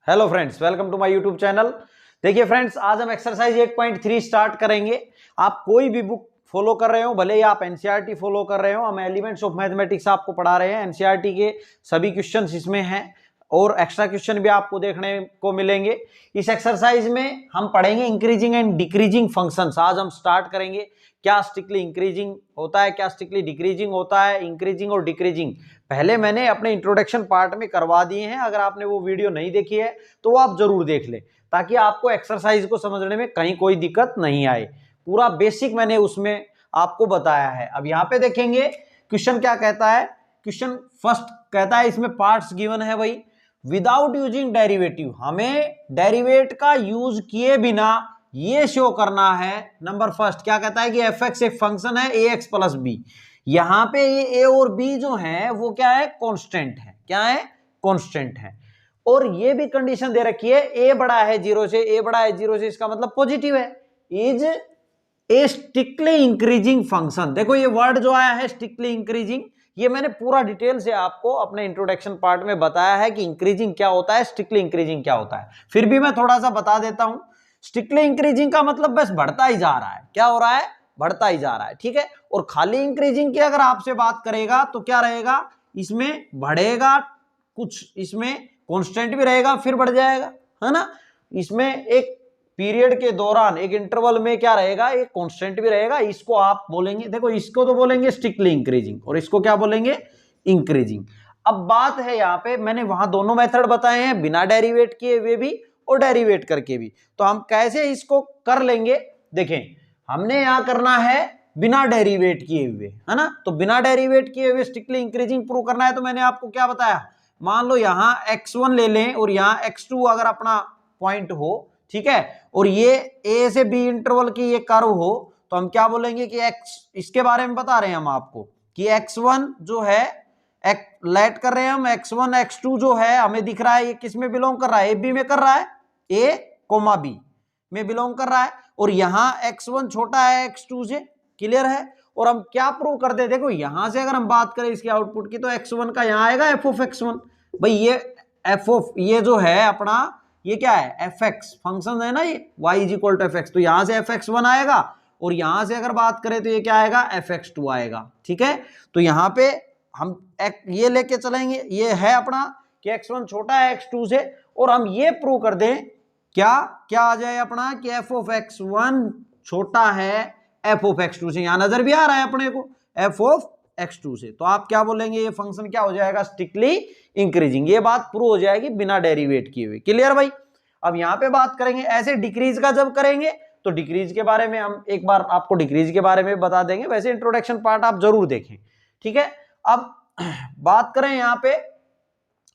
Hello friends, welcome to my YouTube channel. देखिए friends, आज हम एक्सरसाइज 8.3 स्टार्ट करेंगे। आप कोई भी बुक फॉलो कर रहे हो, भले ही आप एनसीईआरटी फॉलो कर रहे हो, हम एलिमेंट्स ऑफ मैथमेटिक्स आपको पढ़ा रहे हैं। एनसीईआरटी के सभी क्वेश्चंस इसमें हैं और एक्स्ट्रा क्वेश्चन भी आपको देखने को मिलेंगे। इस एक्सरसाइज में हम पढ़ेंगे इंक्रीजिंग एंड डिक्रीजिंग फंक्शंस। आज हम स्टार्ट करेंगे क्या स्ट्रिक्टली इंक्रीजिंग होता है, क्या स्ट्रिक्टली डिक्रीजिंग होता है, इंक्रीजिंग और डिक्रीजिंग पहले मैंने अपने इंट्रोडक्शन पार्ट में करवा दिए हैं। अगर आपने वो वीडियो नहीं देखी है तो वो आप जरूर देख लें, ताकि आपको एक्सरसाइज को समझने में कहीं कोई दिक्कत नहीं आए। पूरा बेसिक मैंने उसमें आपको बताया है। अब यहाँ पे देखेंगे क्वेश्चन क्या कहता है। क्वेश्चन फर्स्ट कहता है, इसमें पार्ट्स गिवन है भाई, विदाउट यूजिंग डेरिवेटिव, हमें डेरिवेट का यूज किए बिना ये शो करना है। नंबर फर्स्ट क्या कहता है कि एफ एक्स एक फंक्शन है ए एक्स प्लस बी। यहां पे ये ए और बी जो है वो क्या है, कांस्टेंट है। क्या है, कांस्टेंट है। और ये भी कंडीशन दे रखी है ए बड़ा है 0 से, ए बड़ा है 0 से, इसका मतलब पॉजिटिव है। Is a strictly increasing function. देखो ये वर्ड जो आया है स्ट्रिक्टली इंक्रीजिंग, ये मैंने पूरा डिटेल से आपको अपने इंट्रोडक्शन पार्ट में बताया है कि इंक्रीजिंग क्या होता है, स्ट्रिक्टली इंक्रीजिंग क्या होता है। फिर भी मैं थोड़ा सा बता देता हूं। स्ट्रिक्टली इंक्रीजिंग का मतलब बस बढ़ता ही जा रहा है। क्या हो रहा है, बढ़ता ही जा रहा है, ठीक है। और खाली इंक्रीजिंग की अगर आपसे बात करेगा तो क्या रहेगा, इसमें बढ़ेगा कुछ, इसमें कांस्टेंट भी रहेगा फिर बढ़ जाएगा, है ना। इसमें एक पीरियड के दौरान एक इंटरवल में क्या रहेगा, एक कांस्टेंट भी रहेगा। इसको आप बोलेंगे, देखो इसको तो बोलेंगे स्ट्रिक्टली इंक्रीजिंग और इसको क्या बोलेंगे, इंक्रीजिंग। अब बात है यहाँ पे, मैंने वहां दोनों मेथड बताए हैं, बिना डेरिवेट किए हुए भी और डेरिवेट करके भी। तो हम कैसे इसको कर लेंगे, देखें हमने यहां करना है बिना डेरिवेट किए हुए, है ना। तो बिना डेरिवेट किए हुए स्ट्रिक्टली इंक्रीजिंग प्रूव करना है। तो मैंने आपको क्या बताया, मान लो यहां x1 ले लें और यहां x2 अगर अपना पॉइंट हो, ठीक है, और ये a से b इंटरवल की ये कर्व हो, तो हम क्या बोलेंगे कि x, इसके बारे में बता रहे हैं हम आपको कि x1 जो है, लेट कर रहे हैं हम, x1 x2 जो है हमें दिख रहा है ये किस में बिलोंग कर रहा है, ab में कर रहा है, a कोमा b में बिलोंग कर रहा है। और यहां x1 छोटा है x2 से, क्लियर है। और हम क्या प्रूव करते हैं, देखो यहां से अगर हम बात करें इसके आउटपुट की, तो x1 का यहां आएगा f ऑफ x1। भाई ये f ऑफ, ये जो है अपना, ये क्या है, fx फंक्शन है ना, ये y is equal to fx, तो यहां से fx1 आएगा। और यहां से अगर बात करें तो ये क्या आएगा, fx2 आएगा, ठीक है। तो यहां पे हम ये लेके चलेंगे, ये है अपना कि x1 छोटा है x2 से, और हम ये प्रूव कर दें क्या क्या आ जाए अपना कि f ऑफ x1 छोटा है f ऑफ x2 से। यहां नजर भी आ रहा है अपने को f ऑफ x2 से, तो आप क्या बोलेंगे, ये फंक्शन क्या हो जाएगा, स्ट्रिक्टली इंक्रीजिंग। ये बात प्रूव हो जाएगी बिना डेरिवेट किए हुए, क्लियर भाई। अब यहां पे बात करेंगे ऐसे डिक्रीज का, जब करेंगे तो डिक्रीज के बारे में हम एक बार आपको डिक्रीज के बारे में बता देंगे। वैसे इंट्रोडक्शन पार्ट आप जरूर देखें, ठीक है। अब बात करें यहां पे,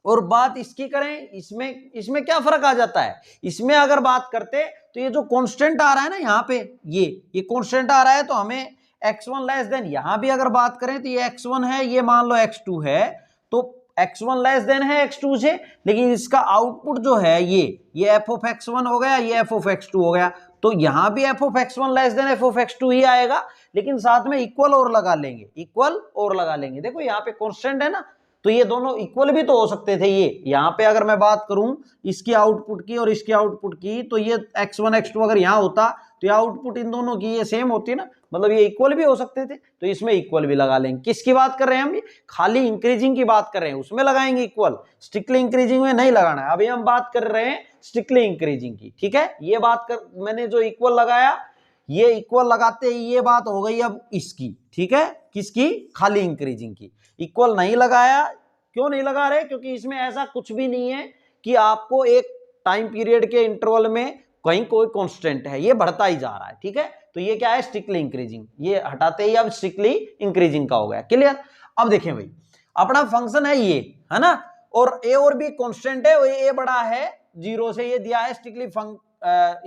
और बात इसकी करें, इसमें क्या फर्क आ जाता है। इसमें अगर बात करते तो ये जो कांस्टेंट आ रहा है ना यहाँ पे, ये कांस्टेंट आ रहा है, तो हमें x1 लेस देन, यहां भी अगर बात करें तो ये x1 है, ये मान लो x2 है, तो x1 लेस देन है x2 से, लेकिन इसका आउटपुट जो है ये f ऑफ x1 हो गया, ये f ऑफ x2 हो गया। तो यहां भी f of x1 less than f of x2 ही आएगा, लेकिन साथ में इक्वल और लगा लेंगे, इक्वल और लगा लेंगे। देखो यहाँ पे कांस्टेंट है ना, तो ये दोनों इक्वल भी तो हो सकते थे। ये यहाँ पे अगर मैं बात करूं इसकी आउटपुट की और इसकी आउटपुट की, तो ये x1 x2 अगर यहाँ होता तो ये आउटपुट इन दोनों की ये सेम होती ना, मतलब ये इक्वल भी हो सकते थे, तो इसमें इक्वल भी लगा लेंगे। किसकी बात कर रहे हैं हम, खाली इंक्रीजिंग की बात कर रहे हैं, उसमें लगाएंगे इक्वल, स्ट्रिक्टली इंक्रीजिंग में नहीं लगाना है। अभी हम बात कर रहे हैं स्ट्रिक्टली इंक्रीजिंग की, ठीक है। ये बात कर, मैंने जो इक्वल लगाया, ये इक्वल लगाते ही ये बात हो गई अब इसकी, ठीक है, किसकी, खाली इंक्रीजिंग की। इक्वल नहीं लगाया, क्यों नहीं लगा रहे, क्योंकि इसमें ऐसा कुछ भी नहीं है कि आपको एक टाइम पीरियड के इंटरवल में कहीं कोई कांस्टेंट है, ये बढ़ता ही जा रहा है, ठीक है। तो ये क्या है, स्ट्रिक्टली इंक्रीजिंग, ये हटाते ही अब स्ट्रिक्टली इंक्रीजिंग का हो गया, क्लियर। अब देखें भाई, अपना फंक्शन है ये, है ना, और ए और बी कांस्टेंट है, ए बड़ा है 0 से, ये दिया है स्ट्रिक्टली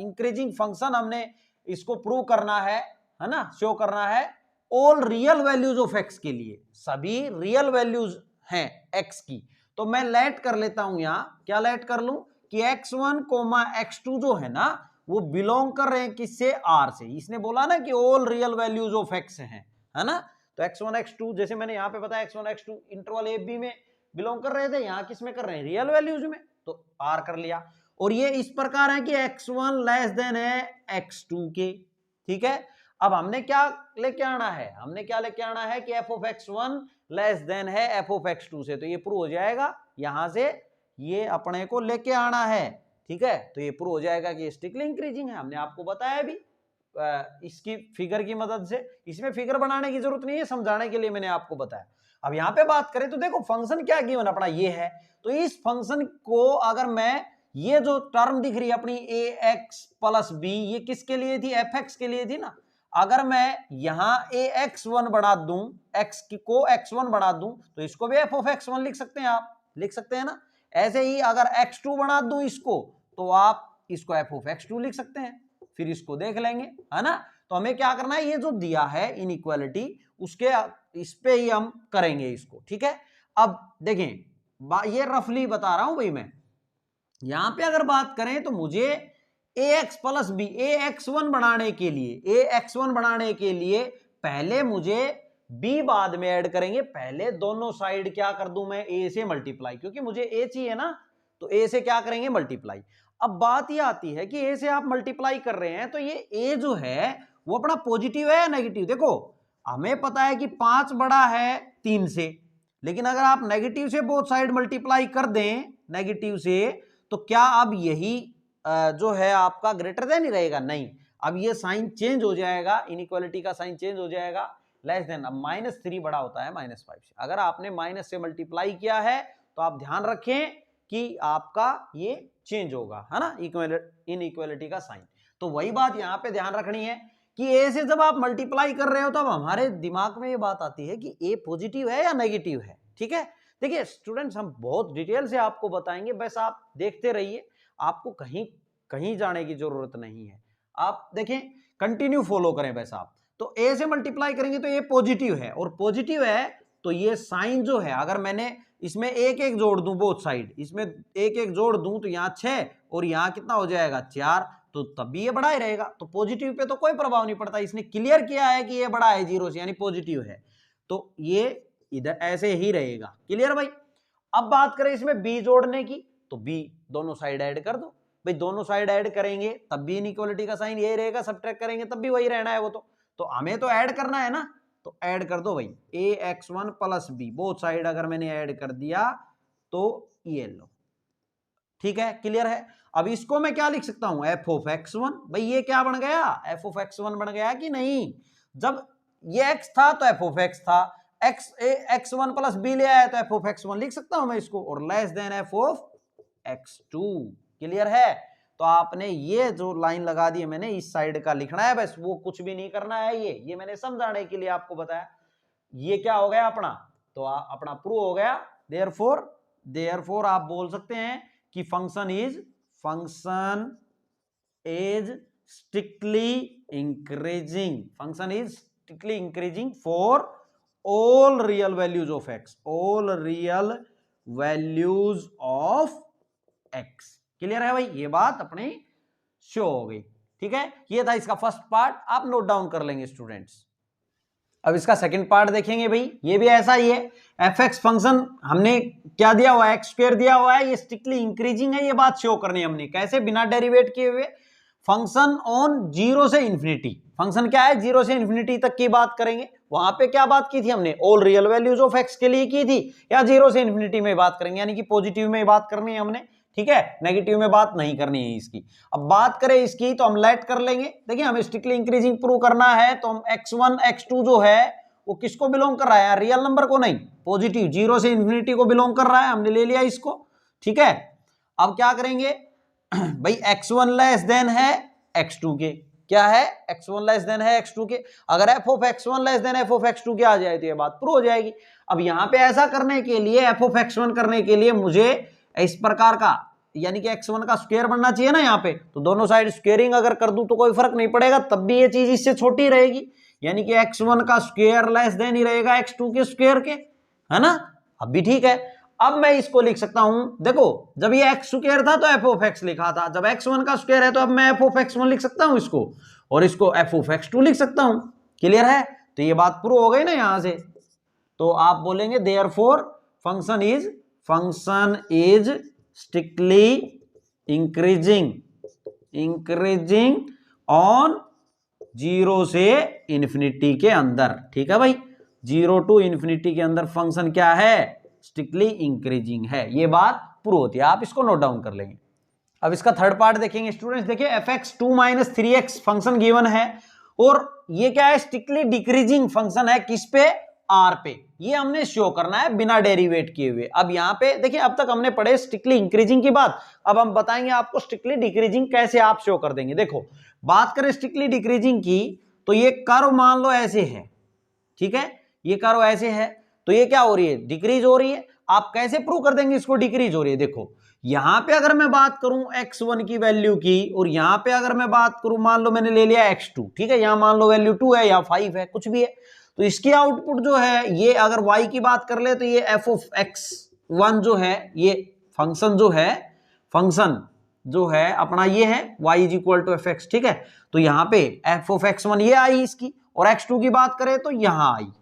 इंक्रीजिंग फंक्शन। हमने इसको प्रूव करना है ना, शो करना है all real values of x के लिए, सभी रियल वैल्यूज हैं x की। तो मैं लेट कर लेता हूं, यहां क्या लेट कर लूं कि x1 x2 जो है ना, वो बिलोंग कर रहे हैं किससे, r से। इसने बोला ना कि all real values of x हैं, है ना। तो x1 x2 जैसे मैंने यहां पे बताया, x1 x2 interval a b में बिलोंग कर रहे थे, यहां किस में कर रहे हैं, रियल वैल्यूज में, तो आर कर लिया। और ये इस प्रकार है कि x1 लेस देन है x2 के, ठीक है। अब हमने क्या लेके आना है, हमने क्या लेके आना है कि f of x1 less than है f ऑफ x2 से, तो ये प्रूव हो जाएगा, यहां से ये अपने को लेके आना है, ठीक है। तो ये प्रूव हो जाएगा कि स्ट्रिक्टली इंक्रीजिंग है, हमने आपको बताया भी इसकी फिगर की मदद से। इसमें फिगर बनाने की जरूरत नहीं है, समझाने के लिए मैंने आपको बताया। अब यहां पे बात करें तो देखो फंक्शन क्या गिवन अपना ये है, तो इस फंक्शन को अगर मैं ये जो टर्म दिख रही है अपनी ax प्लस b, ये किसके लिए थी, fx के लिए थी ना। अगर मैं यहां ax1 बढ़ा दूं, x को x1 बढ़ा दूं, तो इसको भी f ऑफ x1 लिख सकते हैं, आप लिख सकते हैं ना। ऐसे ही अगर x2 बढ़ा दूं इसको, तो आप इसको f ऑफ x2 लिख सकते हैं, फिर इसको देख लेंगे, है ना। तो हमें क्या करना है, ये जो दिया है इनइक्वालिटी, उसके इस पे ही हम करेंगे इसको, ठीक है। अब देखें, ये रफली बता रहा हूं भाई मैं। यहां पे अगर बात करें तो मुझे ax प्लस b, ax1 बनाने के लिए पहले मुझे b बाद में ऐड करेंगे। पहले दोनों साइड क्या कर दूं मैं, a से मल्टीप्लाई, क्योंकि मुझे a चाहिए ना, तो a से क्या करेंगे, मल्टीप्लाई। अब बात यह आती है कि a से आप मल्टीप्लाई कर रहे हैं, तो ये a जो है वो अपना पॉजिटिव है या नेगेटिव। देखो हमें पता है कि 5 बड़ा है 3 से, लेकिन अगर आप नेगेटिव से बोथ साइड मल्टीप्लाई कर दें, नेगेटिव से, तो क्या अब यही जो है आपका ग्रेटर देन ही रहेगा, नहीं, अब ये साइन चेंज हो जाएगा, इनइक्वालिटी का साइन चेंज हो जाएगा, लेस देन। अब -3 बड़ा होता है -5 से। अगर आपने माइनस से मल्टीप्लाई किया है तो आप ध्यान रखें कि आपका ये चेंज होगा, है ना, इनइक्वालिटी का साइन। तो वही बात यहां पे ध्यान रखनी है कि ए से जब आप मल्टीप्लाई कर रहे हो तब हमारे दिमाग में ये बात आती है कि ए पॉजिटिव है या नेगेटिव है, ठीक है। देखिए स्टूडेंट्स, हम बहुत डिटेल से आपको बताएंगे, बस आप देखते रहिए, आपको कहीं कहीं जाने की जरूरत नहीं है। आप देखें, कंटिन्यू फॉलो करें बस आप। तो ए से मल्टीप्लाई करेंगे तो ये पॉजिटिव है, और पॉजिटिव है तो ये साइन जो है, अगर मैंने इसमें एक एक जोड़ दूं, बोथ साइड इसमें एक एक जोड़ दूं, तो यहाँ 6 और यहाँ कितना हो जाएगा 4, तो तब भी ये बड़ा ही रहेगा। तो पॉजिटिव पे तो कोई प्रभाव नहीं पड़ता, इसने क्लियर किया है कि ये बड़ा है 0 से, यानी पॉजिटिव है, तो ये इधर ऐसे ही रहेगा। क्लियर भाई। अब बात करें इसमें b जोड़ने की, तो b दोनों साइड ऐड कर दो भाई, दोनों साइड ऐड करेंगे तब भी इनइक्वालिटी का साइन यही रहेगा, सब्ट्रैक्ट करेंगे तब भी वही रहना है वो, तो हमें तो ऐड करना है ना, तो ऐड कर दो भाई ax1 plus b, both side अगर मैंने ऐड कर दिया तो ये लो, ठीक है, क्लियर है। अब इसको मैं क्या लिख सकता हूं, f ऑफ x1, भाई ये क्या बन गया, f ऑफ x1 बन गया कि नहीं। जब ये x था तो f ऑफ x था, x1 प्लस b ले आया तो f ऑफ x1 लिख सकता हूं मैं इसको, और less than f of x2। Clear है। तो आपने ये जो लाइन लगा दी है मैंने, इस साइड का लिखना है बस, वो कुछ भी नहीं करना है, ये मैंने समझाने के लिए आपको बताया। ये क्या हो गया अपना, तो अपना प्रूव हो गया। देयरफॉर आप बोल सकते हैं कि function is strictly increasing for all real values of x, clear है भाई, ये बात अपनी शो हो गई, ठीक है। ये था इसका फर्स्ट पार्ट, आप नोट डाउन कर लेंगे स्टूडेंट्स। अब इसका सेकंड पार्ट देखेंगे भाई, ये भी ऐसा ही है। fx फंक्शन हमने क्या दिया हुआ है, x² दिया हुआ है, ये स्ट्रिक्टली इंक्रीजिंग है, ये बात शो करनी है हमने, कैसे, बिना डेरिवेट किए हुए। फंक्शन ऑन 0 से इंफिनिटी, फंक्शन क्या है 0 से इंफिनिटी तक की बात करेंगे। वहां पे क्या बात की थी हमने, all real values of x के लिए की थी, या 0 से इंफिनिटी में बात करेंगे, यानी कि पॉजिटिव में बात करनी है हमने, ठीक है, नेगेटिव में बात नहीं करनी है इसकी। अब बात करें इसकी तो हम लेट कर लेंगे। देखिए हमें स्ट्रिक्टली इंक्रीजिंग प्रूव करना है, तो हम x1 x2 जो है वो किसको बिलोंग कर रहा है, रियल नंबर को नहीं, पॉजिटिव 0 से इंफिनिटी को बिलोंग कर रहा है, हमने ले लिया इसको, ठीक है। अब क्या करेंगे भाई, x1 लेस देन है x2 के, क्या है, x1 लेस देन है x2 के। अगर f of x1 less than f of x2 के आ जाए तो ये बात प्रूव हो जाएगी। अब यहां पे ऐसा करने के लिए, f ऑफ x1 करने के लिए मुझे इस प्रकार का, यानी कि x1 का स्क्वायर बनना चाहिए ना यहाँ पे, तो दोनों साइड स्क्वेयरिंग अगर कर दूं तो कोई फर्क नहीं पड़ेगा, तब भी ये चीज इससे छोटी रहेगी, यानी कि x1 का स्क्वायर लेस देन ही रहेगा x2 के स्क्वायर के, है ना। अब भी ठीक है। अब मैं इसको लिख सकता हूं, देखो जब ये x स्क्वायर था तो f ऑफ x लिखा था, जब x1 का स्क्वायर है तो अब मैं f ऑफ x1 लिख सकता हूं इसको, और इसको f ऑफ x2 लिख सकता हूं। क्लियर है। तो ये बात प्रूव हो गई ना यहां से। तो आप बोलेंगे therefore function is strictly increasing on 0 से इन्फिनिटी के अंदर। ठीक है भाई, 0 टू इन्फिनिटी के अंदर फंक्शन क्या है, स्ट्रिक्टली इंक्रीजिंग है। ये बात प्रूव होती है, आप इसको नोट डाउन कर लेंगे। अब इसका थर्ड पार्ट देखेंगे स्टूडेंट्स। देखिए fx 2 - 3x फंक्शन गिवन है और ये क्या है, स्ट्रिक्टली डिक्रीजिंग फंक्शन है, किस पे, r पे। ये हमने शो करना है बिना डेरिवेट किए हुए। अब यहाँ पे देखिए, अब तक हमने पढ़े स्ट्रिक्टली इंक्रीजिंग की बात, अब हम बताएंगे आपको स्ट्रिक्टली डिक्रीजिंग कैसे आप शो कर देंगे। देखो, बात करें स्ट्रिक्टली डिक्रीजिंग की, तो ये कर्व मान लो ऐसे है, ठीक है, ये कर्व ऐसे है, तो ये क्या हो रही है, डिक्रीज हो रही है। आप कैसे प्रूव कर देंगे इसको डिक्रीज हो रही है। देखो, यहां पे अगर मैं बात करूं x1 की वैल्यू की, और यहां पे अगर मैं बात करूं, मान लो मैंने ले लिया x2, ठीक है, यहां मान लो वैल्यू 2 है या 5 है, कुछ भी है, तो इसकी आउटपुट जो है, ये अगर y की बात कर ले तो ये f ऑफ x1 जो है, ये फंक्शन जो है अपना ये है y is equal to F X. ठीक है, तो यहां पे f ऑफ x1 ये आई इसकी, और x2 की बात करें तो यहां आई,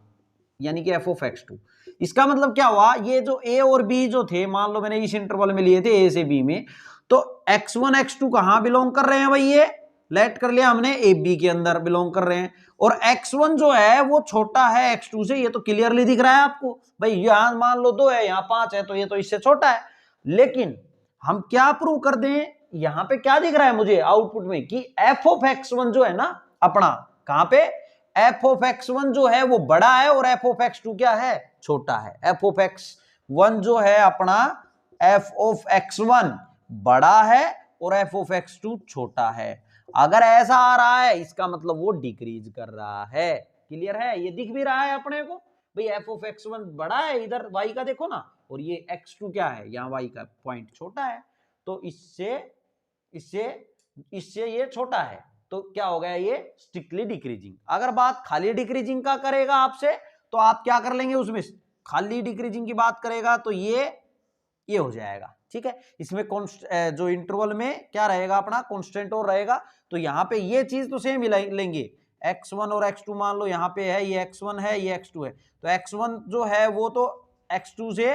यानी कि f ऑफ x2। इसका मतलब क्या हुआ, ये जो a और b जो थे, मान लो मैंने इस इंटरवल में लिए थे a से b में, तो x1 x2 कहां बिलोंग कर रहे हैं भाई, ये लेट कर लिया हमने a b के अंदर बिलोंग कर रहे हैं, और x1 जो है वो छोटा है x2 से, ये तो क्लियरली दिख रहा है आपको भाई। यहां मान लो 2 है, यहां 5 है, तो ये तो इससे छोटा है। लेकिन हम क्या प्रूव कर दें, यहां पे क्या दिख रहा है मुझे आउटपुट में, कि f ऑफ x1 जो है ना अपना, कहां पे, f ऑफ x1 जो है वो बड़ा है और f ऑफ x2 क्या है, छोटा है। f ऑफ x1 जो है अपना, f ऑफ x1 बड़ा है और f ऑफ x2 छोटा है। अगर ऐसा आ रहा है, इसका मतलब वो डिक्रीज कर रहा है। क्लियर है, ये दिख भी रहा है अपने को भाई, f ऑफ x1 बड़ा है, इधर y का देखो ना, और ये x2 क्या है, यहाँ y का पॉइंट छोटा है, तो इससे ये छोटा है, तो क्या हो गया, ये स्ट्रिक्टली डिक्रीजिंग। अगर बात खाली डिक्रीजिंग का करेगा आपसे, तो आप क्या कर लेंगे, उसमें खाली डिक्रीजिंग की बात करेगा तो ये हो जाएगा। ठीक है, इसमें जो इंटरवल में क्या रहेगा अपना, कांस्टेंट और रहेगा, तो यहां पे ये चीज तो सेम ही लेंगे, x1 और x2 मान लो यहाँ पे है, ये x1 है, ये x2 है, तो x1 जो है वो तो x2 से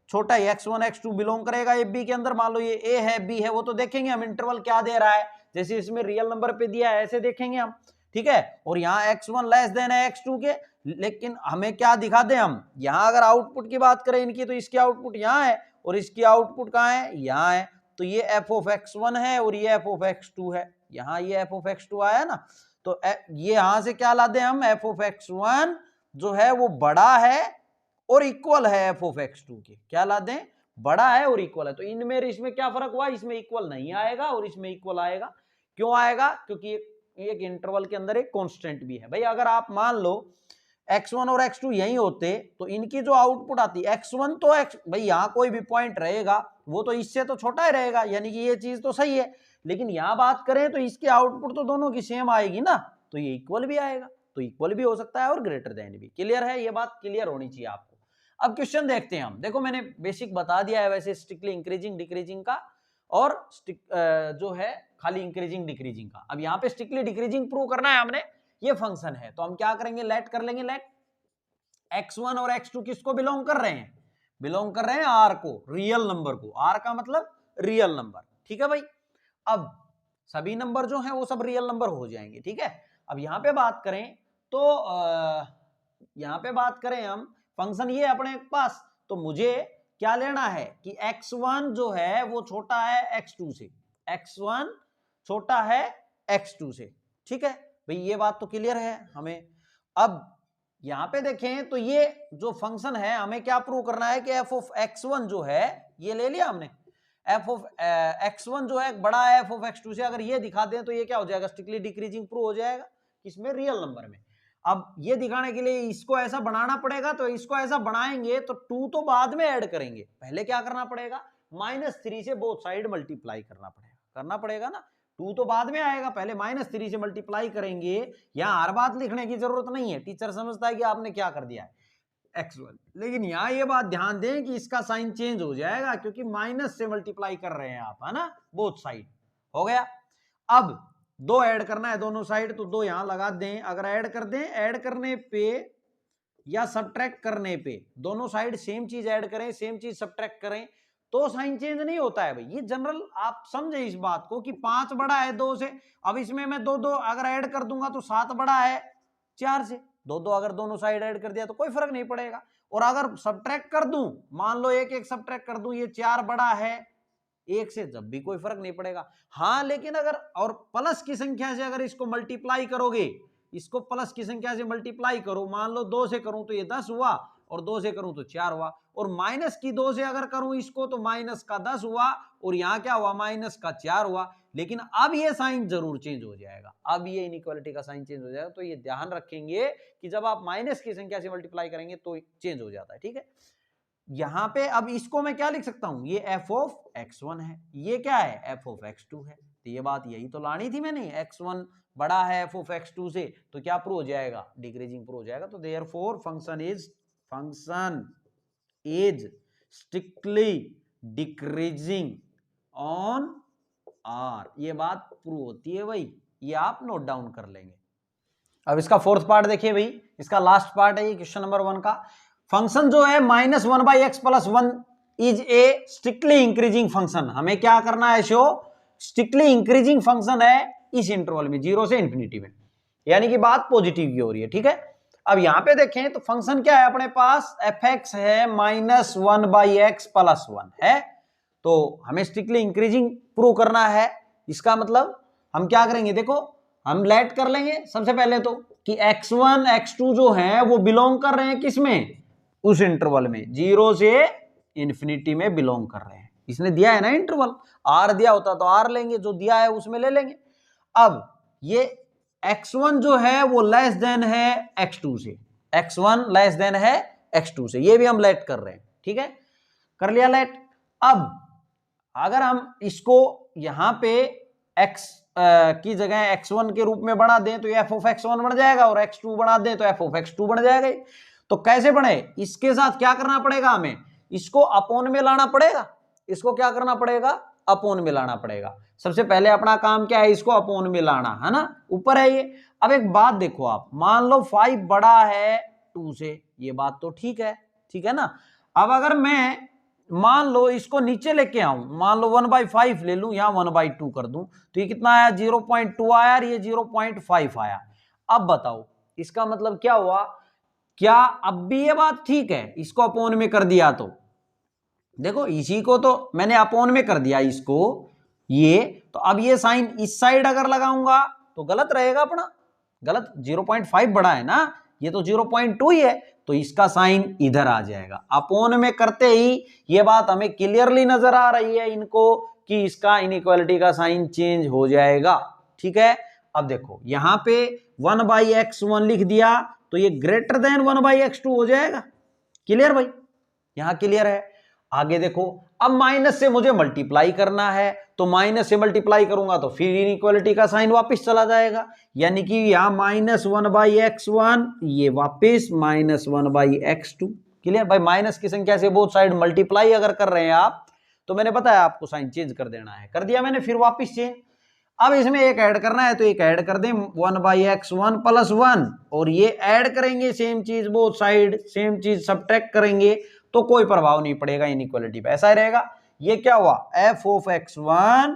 छोटा है, x1 x2 बिलोंग करेगा ए बी के अंदर। मान लो ये a है, b है, वो तो देखेंगे हम इंटरवल क्या दे रहा है, जैसे इसमें रियल नंबर पे दिया है ऐसे देखेंगे हम। ठीक है, और यहाँ x1 लेस देन है x2 के, लेकिन हमें क्या दिखा दें हम, यहाँ अगर आउटपुट की बात करें इनकी, तो इसकी आउटपुट यहाँ है और इसकी आउटपुट कहाँ है, यहाँ है, तो ये f ऑफ x1 है और ये f ऑफ x2 है, यहाँ ये f ऑफ x2 आया ना, तो ये यहां से क्या ला दें हम, f ऑफ x1 जो है वो बड़ा है और इक्वल है f ऑफ x2 के, क्या ला दें, बड़ा है और इक्वल है। तो इनमें इसमें क्या फर्क हुआ, इसमें इक्वल नहीं आएगा और इसमें इक्वल आएगा। क्यों आएगा, क्योंकि एक इंटरवल के अंदर एक कांस्टेंट भी है भाई। अगर आप मान लो x1 और x2 यही होते, तो इनकी जो आउटपुट आती x1 तो भाई यहाँ कोई भी पॉइंट रहेगा वो तो इससे तो छोटा ही रहेगा, यानी कि ये चीज तो सही है। लेकिन यहाँ बात करें तो इसकी आउटपुट तो दोनों की सेम आएगी ना, तो ये इक्वल भी आएगा, तो इक्वल भी हो सकता है और ग्रेटर देन भी। क्लियर है, ये बात क्लियर होनी चाहिए आपको। अब क्वेश्चन देखते हैं हम। देखो मैंने बेसिक बता दिया है वैसे स्ट्रिक्टली इंक्रीजिंग डिक्रीजिंग का, और जो है खाली इंक्रीजिंग डिक्रीजिंग का। अब यहाँ पे स्ट्रिक्टली डिक्रीजिंग प्रूव करना है हमने, ये फंक्शन है, तो हम क्या करेंगे, लेट कर लेंगे। लेट x1 और x2 किसको बिलोंग कर रहे हैं, बिलोंग कर रहे हैं r को, रियल नंबर को। r का मतलब रियल नंबर। ठीक है भाई, अब सभी नंबर जो हैं वो सब रियल नंबर हो जाएंगे। ठीक है, अब यहाँ पे बात करें तो यहाँ पे बात करें हम, फंक्शन ये अपने पास, तो मुझे क्या लेना है कि x1 जो है वो छोटा है x2 से, x1 छोटा है x2 से। ठीक है भाई, ये बात तो क्लियर है हमें। अब यहां पे देखें तो ये जो फंक्शन है हमें क्या प्रूव करना है कि f ऑफ x1 जो है, ये ले लिया हमने, f ऑफ x1 जो है बड़ा है f ऑफ x2 से। अगर ये दिखा दें तो ये क्या हो जाएगा, स्ट्रिक्टली डिक्रीजिंग प्रूव हो जाएगा, किसमें, रियल नंबर में। अब ये दिखाने के लिए इसको ऐसा बनाना पड़ेगा, तो इसको ऐसा बनाएंगे तो 2 तो बाद में ऐड करेंगे, पहले क्या करना पड़ेगा, -3 से बोथ साइड मल्टीप्लाई करना पड़ेगा ना। 2 तो बाद में आएगा, पहले -3 से मल्टीप्लाई करेंगे। यहाँ हर बात लिखने की जरूरत नहीं है, टीचर समझता है कि आपने क्या कर दिया है x1, लेकिन यहाँ ये बात ध्यान दें कि इसका साइन चेंज हो जाएगा, क्योंकि माइनस से मल्टीप्लाई कर रहे हैं आप, है ना, बोथ साइड। हो गया, अब 2 ऐड करना है दोनों साइड, तो 2 यहां लगा दें। अगर ऐड कर दें, ऐड करने पे या सब्ट्रैक्ट करने पे, दोनों साइड सेम चीज ऐड करें, सेम चीज सब्ट्रैक्ट करें, तो साइन चेंज नहीं होता है भाई। ये जनरल आप समझे इस बात को कि 5 बड़ा है 2 से, अब इसमें मैं 2 2 अगर ऐड कर दूंगा तो 7 बड़ा है 4 से, 2 2 अगर दोनों साइड ऐड कर दिया तो कोई फर्क नहीं पड़ेगा। और अगर सब्ट्रैक्ट कर दूं, मान लो 1 1 सब्ट्रैक्ट कर दूं, ये 4 बड़ा है 1 से, जब भी कोई फर्क नहीं पड़ेगा। हाँ लेकिन अगर और प्लस की संख्या से अगर इसको मल्टीप्लाई करोगे, इसको प्लस की संख्या से मल्टीप्लाई करो, मान लो 2 से करूं तो ये 10 हुआ, और 2 से करूं तो 4 हुआ, और माइनस की 2 से अगर करूं इसको तो माइनस का 10 हुआ, और यहां क्या हुआ माइनस का 4 हुआ। लेकिन अब ये साइन जरूर चेंज हो जाएगा, अब ये इनइक्वालिटी का साइन चेंज हो जाएगा। तो ये ध्यान रखेंगे कि जब आप माइनस की संख्या से मल्टीप्लाई करेंगे तो चेंज हो जाता है, ठीक है। यहां पे अब इसको मैं क्या लिख सकता हूं, ये f ऑफ x1 है, ये क्या है f ऑफ x2 है। तो ये बात यही तो लानी थी मैंने, x1 बड़ा है f ऑफ x2 से, तो क्या प्रूव हो जाएगा, डिक्रीजिंग प्रूव हो जाएगा। तो therefore function is strictly decreasing on r, ये बात प्रूव होती है भाई, ये आप नोट डाउन कर लेंगे। अब इसका फोर्थ पार्ट देखिए भाई, इसका लास्ट पार्ट है ये क्वेश्चन नंबर 1 का। फंक्शन जो है -1/x + 1 is a strictly increasing function. हमें क्या करना है शो, स्ट्रिक्टली इंक्रीजिंग फंक्शन है इस इंटरवल में 0 से इंफिनिटी में, यानी कि बात पॉजिटिव की हो रही है, ठीक है। अब यहां पे देखें तो फंक्शन क्या है अपने पास, fx है -1/x + 1 है, तो हमें स्ट्रिक्टली इंक्रीजिंग प्रूव करना है। इसका मतलब हम क्या करेंगे, देखो हम लेट कर लेंगे सबसे पहले तो कि x1 x2 जो है वो बिलोंग कर रहे हैं किसमें, उस इंटरवल में 0 से इंफिनिटी में बिलोंग कर रहे हैं। इसने दिया है ना इंटरवल, r दिया होता तो r लेंगे, जो दिया है उसमें ले लेंगे। अब ये x1 जो है वो लेस देन है x2 से, x1 लेस देन है x2 से, ये भी हम लेट कर रहे हैं, ठीक है, कर लिया लेट। अब अगर हम इसको यहां पे x की जगह x1 के रूप में बढ़ा दें तो f ऑफ x1 बन जाएगा, और x2 बढ़ा दें तो f ऑफ x2 बन जाएगा। तो कैसे बने, इसके साथ क्या करना पड़ेगा, हमें इसको अपोन में लाना पड़ेगा, इसको क्या करना पड़ेगा, अपोन में लाना पड़ेगा। सबसे पहले अपना काम क्या है, इसको अपोन में लाना है ना, ऊपर है ये। अब एक बात देखो आप, मान लो 5 बड़ा है 2 से, ये बात तो ठीक है ना। अब अगर मैं मान लो इसको नीचे लेके आऊं, मान लो 1/5 ले लूं, यहां 1/2 कर दूं, तो ये कितना आया 0.2 आया, और ये 0.5 आया। अब बताओ इसका मतलब क्या हुआ, क्या अब भी ये बात ठीक है, इसको अपोन में कर दिया तो देखो, इसी को तो मैंने अपोन में कर दिया इसको, ये तो अब ये साइन इस साइड अगर लगाऊंगा तो गलत रहेगा अपना, गलत 0.5 बड़ा है ना, ये तो 0.2 ही है, तो इसका साइन इधर आ जाएगा। अपोन में करते ही ये बात हमें क्लियरली नजर आ रही है इनको कि इसका इनइक्वालिटी का साइन चेंज हो जाएगा, ठीक है। अब देखो यहां पे 1/x1 लिख दिया तो ये ग्रेटर देन 1/x2 हो जाएगा, क्लियर भाई, यहां क्लियर है। आगे देखो, अब माइनस से मुझे मल्टीप्लाई करना है, तो माइनस से मल्टीप्लाई करूंगा तो फिर इनइक्वालिटी का साइन वापस चला जाएगा, यानी कि यहां -1/x1, ये वापस -1/x2, क्लियर भाई। माइनस की संख्या से बोथ साइड मल्टीप्लाई अगर कर रहे हैं आप, तो मैंने बताया आपको साइन चेंज कर देना है, कर दिया मैंने, फिर वापस चेंज। अब इसमें एक ऐड करना है तो एक ऐड कर दें 1/x1 + 1, और ये ऐड करेंगे सेम चीज, बोथ साइड सेम चीज सब्ट्रैक्ट करेंगे, तो कोई प्रभाव नहीं पड़ेगा इनइक्वालिटी पे, ऐसा ही रहेगा। ये क्या हुआ, f ऑफ x1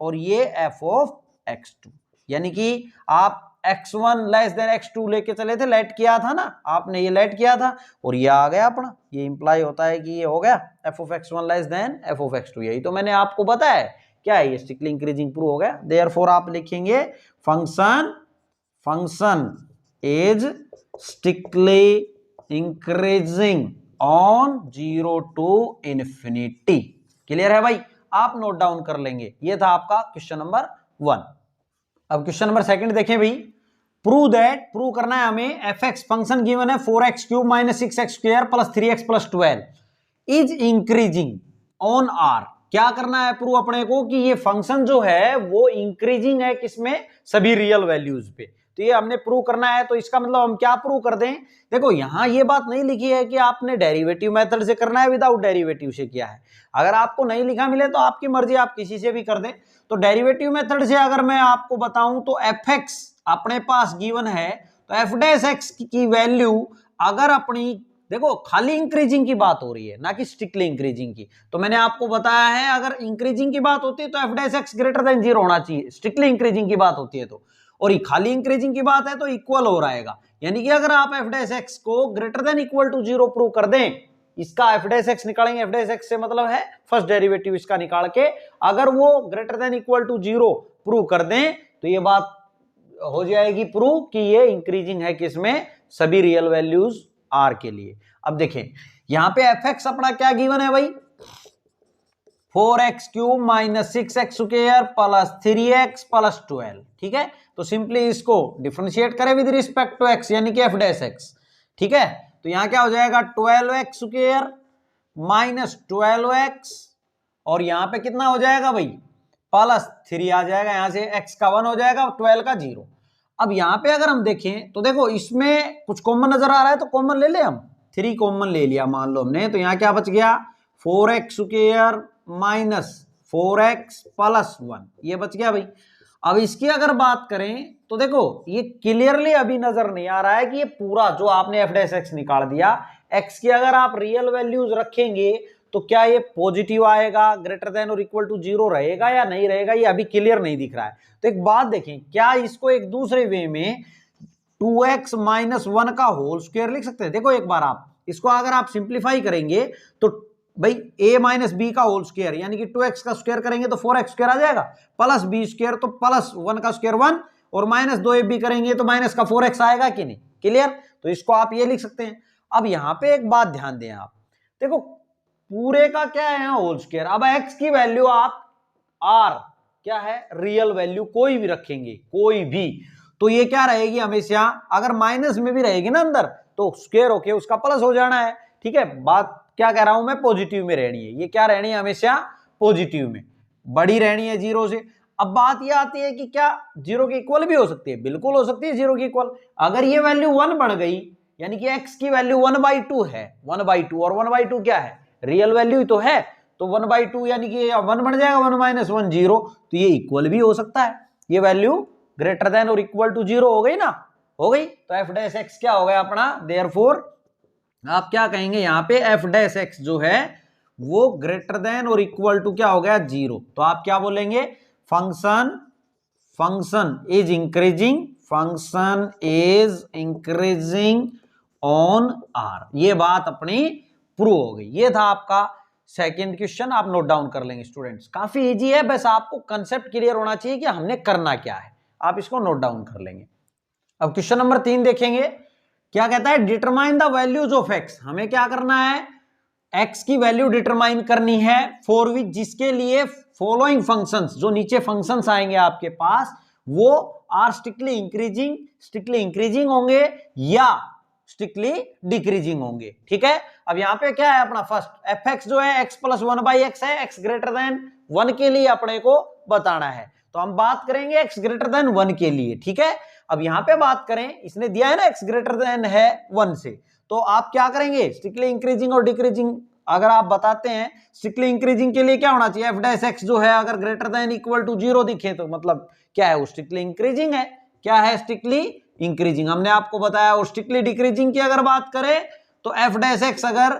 और ये f ऑफ x2, यानी कि आप x1 लेस देन x2 लेके चले थे, लेट किया था ना आपने, ये लेट किया था और ये आ गया अपना, ये इंप्लाई होता है कि ये हो गया f of x1 less than f of x2, यही तो मैंने आपको बताया है, क्या है ये स्ट्रिक्टली इंक्रीजिंग प्रूव हो गया। देयरफॉर आप लिखेंगे function is strictly increasing on 0 to infinity, clear है भाई, आप नोट डाउन कर लेंगे। ये था आपका क्वेश्चन नंबर 1। अब क्वेश्चन नंबर 2 देखें भाई, प्रूव करना है हमें fx फंक्शन गिवन है 4x³ - 6x² + 3x + 12 is increasing on r। क्या करना है प्रूव अपने को कि ये फंक्शन जो है वो इंक्रीजिंग है किसमें, सभी रियल वैल्यूज पे, तो ये हमने प्रूव करना है। तो इसका मतलब हम क्या प्रूव कर दें, देखो यहां ये बात नहीं लिखी है कि आपने डेरिवेटिव मेथड से करना है, विदाउट डेरिवेटिव से किया है। अगर आपको नहीं लिखा मिले तो आपकी मर्जी, आप किसी से भी कर दें। तो डेरिवेटिव मेथड से अगर मैं आपको बताऊं तो fx अपने पास गिवन है, तो f' x की वैल्यू अगर अपनी देखो खाली इंक्रीजिंग की बात हो रही है, ना कि स्ट्रिक्टली इंक्रीजिंग की। तो मैंने आपको बताया है अगर इंक्रीजिंग की बात होती है तो F dash x greater than 0 होना चाहिए, स्ट्रिक्टली इंक्रीजिंग की बात होती है तो, और ये खाली इंक्रीजिंग की बात है तो इक्वल हो रहेगा। यानी कि अगर आप एफ डैश एक्स को ग्रेटर देन इक्वल टू 0 प्रूव कर दें, इसका एफ डैश एक्स निकालेंगे, एफ डैश एक्स से मतलब है फर्स्ट डेरिवेटिव इसका निकाल के, अगर वो ग्रेटर देन इक्वल टू 0 प्रूव कर दें तो ये बात हो जाएगी प्रूव कि ये इंक्रीजिंग है किसमें, सभी रियल वैल्यूज आर के लिए। अब देखें यहां पे एफ एक्स अपना क्या गिवन है भाई, 4x cube minus 6x square plus 3x plus 12, ठीक है। तो सिंपली इसको डिफरेंशिएट करें विद रिस्पेक्ट टू x यानी कि एफ डैश एक्स, ठीक है। तो यहां क्या हो जाएगा 12x स्क्वायर माइनस 12x, और यहां पे कितना हो जाएगा भाई प्लस 3 आ जाएगा, यहां से x का 1 हो जाएगा 12 का 0। अब यहां पे अगर हम देखें तो देखो इसमें कुछ कॉमन नजर आ रहा है तो कॉमन ले ले, हम 3 कॉमन ले लिया मान लो हमने, तो यहां क्या बच गया 4x square minus 4x plus 1, ये बच गया भाई। अब इसकी अगर बात करें तो देखो ये क्लियरली अभी नजर नहीं आ रहा है कि ये पूरा जो आपने एफ डैश एक्स निकाल दिया, x की अगर आप रियल वैल्यूज रखेंगे तो क्या ये पॉजिटिव आएगा, ग्रेटर देन और इक्वल टू 0 रहेगा या नहीं रहेगा, ये अभी क्लियर नहीं दिख रहा है। तो एक बात देखें, क्या इसको एक दूसरे वे में 2x माइनस 1 का होल स्क्वायर लिख सकते हैं। देखो एक बार आप इसको अगर आप सिंप्लीफाई करेंगे तो भाई a माइनस बी का होल स्क्वायर यानी कि 2x का स्क्वायर करेंगे तो 4x स्क्वायर आ जाएगा, प्लस बी स्क्वायर तो प्लस 1 का स्क्वायर 1, और माइनस 2ab करेंगे तो माइनस का 4x आएगा कि नहीं, क्लियर। तो इसको आप ये लिख सकते हैं। अब यहां पे एक बात ध्यान दें आप, देखो पूरे का क्या है यहाँ होल स्क्वायर, अब x की वैल्यू आप r क्या है रियल वैल्यू कोई भी रखेंगे, कोई भी, तो ये क्या रहेगी हमेशा, अगर माइनस में भी रहेगी ना अंदर तो स्क्वायर होके उसका प्लस हो जाना है, ठीक है। बात क्या कह रहा हूं मैं, पॉजिटिव में रहनी है, ये क्या रहनी है हमेशा पॉजिटिव में, बड़ी रहनी है 0 से। अब बात ये आती है कि क्या 0 के इक्वल भी हो सकती है, बिल्कुल हो सकती है 0 के इक्वल। अगर ये वैल्यू 1 बन गई यानी कि x की वैल्यू 1/2 है, 1/2, और 1/2 क्या है रियल वैल्यू ही तो है, तो 1/2 यानी कि 1 बन जाएगा, 1 माइनस 1 0, तो ये इक्वल भी हो सकता है, ये वैल्यू ग्रेटर देन और इक्वल टू 0 हो गई ना, हो गई। तो एफ डैश एक्स क्या हो गया अपना, देयरफॉर आप क्या कहेंगे यहां पे एफ डैश एक्स जो है वो ग्रेटर देन और इक्वल टू क्या हो गया 0। तो आप क्या बोलेंगे, function is increasing, function is increasing on R, ये बात अपनी प्रूव हो गई। ये था आपका सेकंड क्वेश्चन, आप नोट डाउन कर लेंगे स्टूडेंट्स, काफी इजी है, बस आपको कंसेप्ट क्लियर होना चाहिए कि हमने करना क्या है, आप इसको नोट डाउन कर लेंगे। अब क्वेश्चन नंबर 3 देखेंगे, क्या कहता है determine the values of x, हमें क्या करना है एक्स की वैल्यू डिटरमाइन करनी है फॉर विच, जिसके लिए फॉलोइंग फंक्शंस, जो नीचे फंक्शंस आएंगे आपके पास वो आर स्ट्रिक्टली इंक्रीजिंग होंगे या स्ट्रिक्टली डिक्रीजिंग होंगे, ठीक है। अब यहां पे क्या है अपना फर्स्ट एफ एक्स जो है एक्स प्लस 1/x है, एक्स ग्रेटर देन 1 के लिए अपने को बताना है, तो हम बात करेंगे एक्स ग्रेटर देन 1 के लिए, ठीक है। अब यहां पे बात करें, इसने दिया है ना एक्स ग्रेटर देन है 1 से, तो आप क्या करेंगे स्ट्रिक्टली इंक्रीजिंग और डिक्रीजिंग अगर आप बताते हैं, स्ट्रिक्टली इंक्रीजिंग के लिए क्या होना चाहिए एफ डैश एक्स जो है अगर ग्रेटर देन इक्वल टू 0 दिखे तो मतलब क्या है वो स्ट्रिक्टली इंक्रीजिंग है, क्या है स्ट्रिक्टली इंक्रीजिंग, हमने आपको बताया। और स्ट्रिक्टली डिक्रीजिंग की अगर बात करें तो एफ डैश एक्स अगर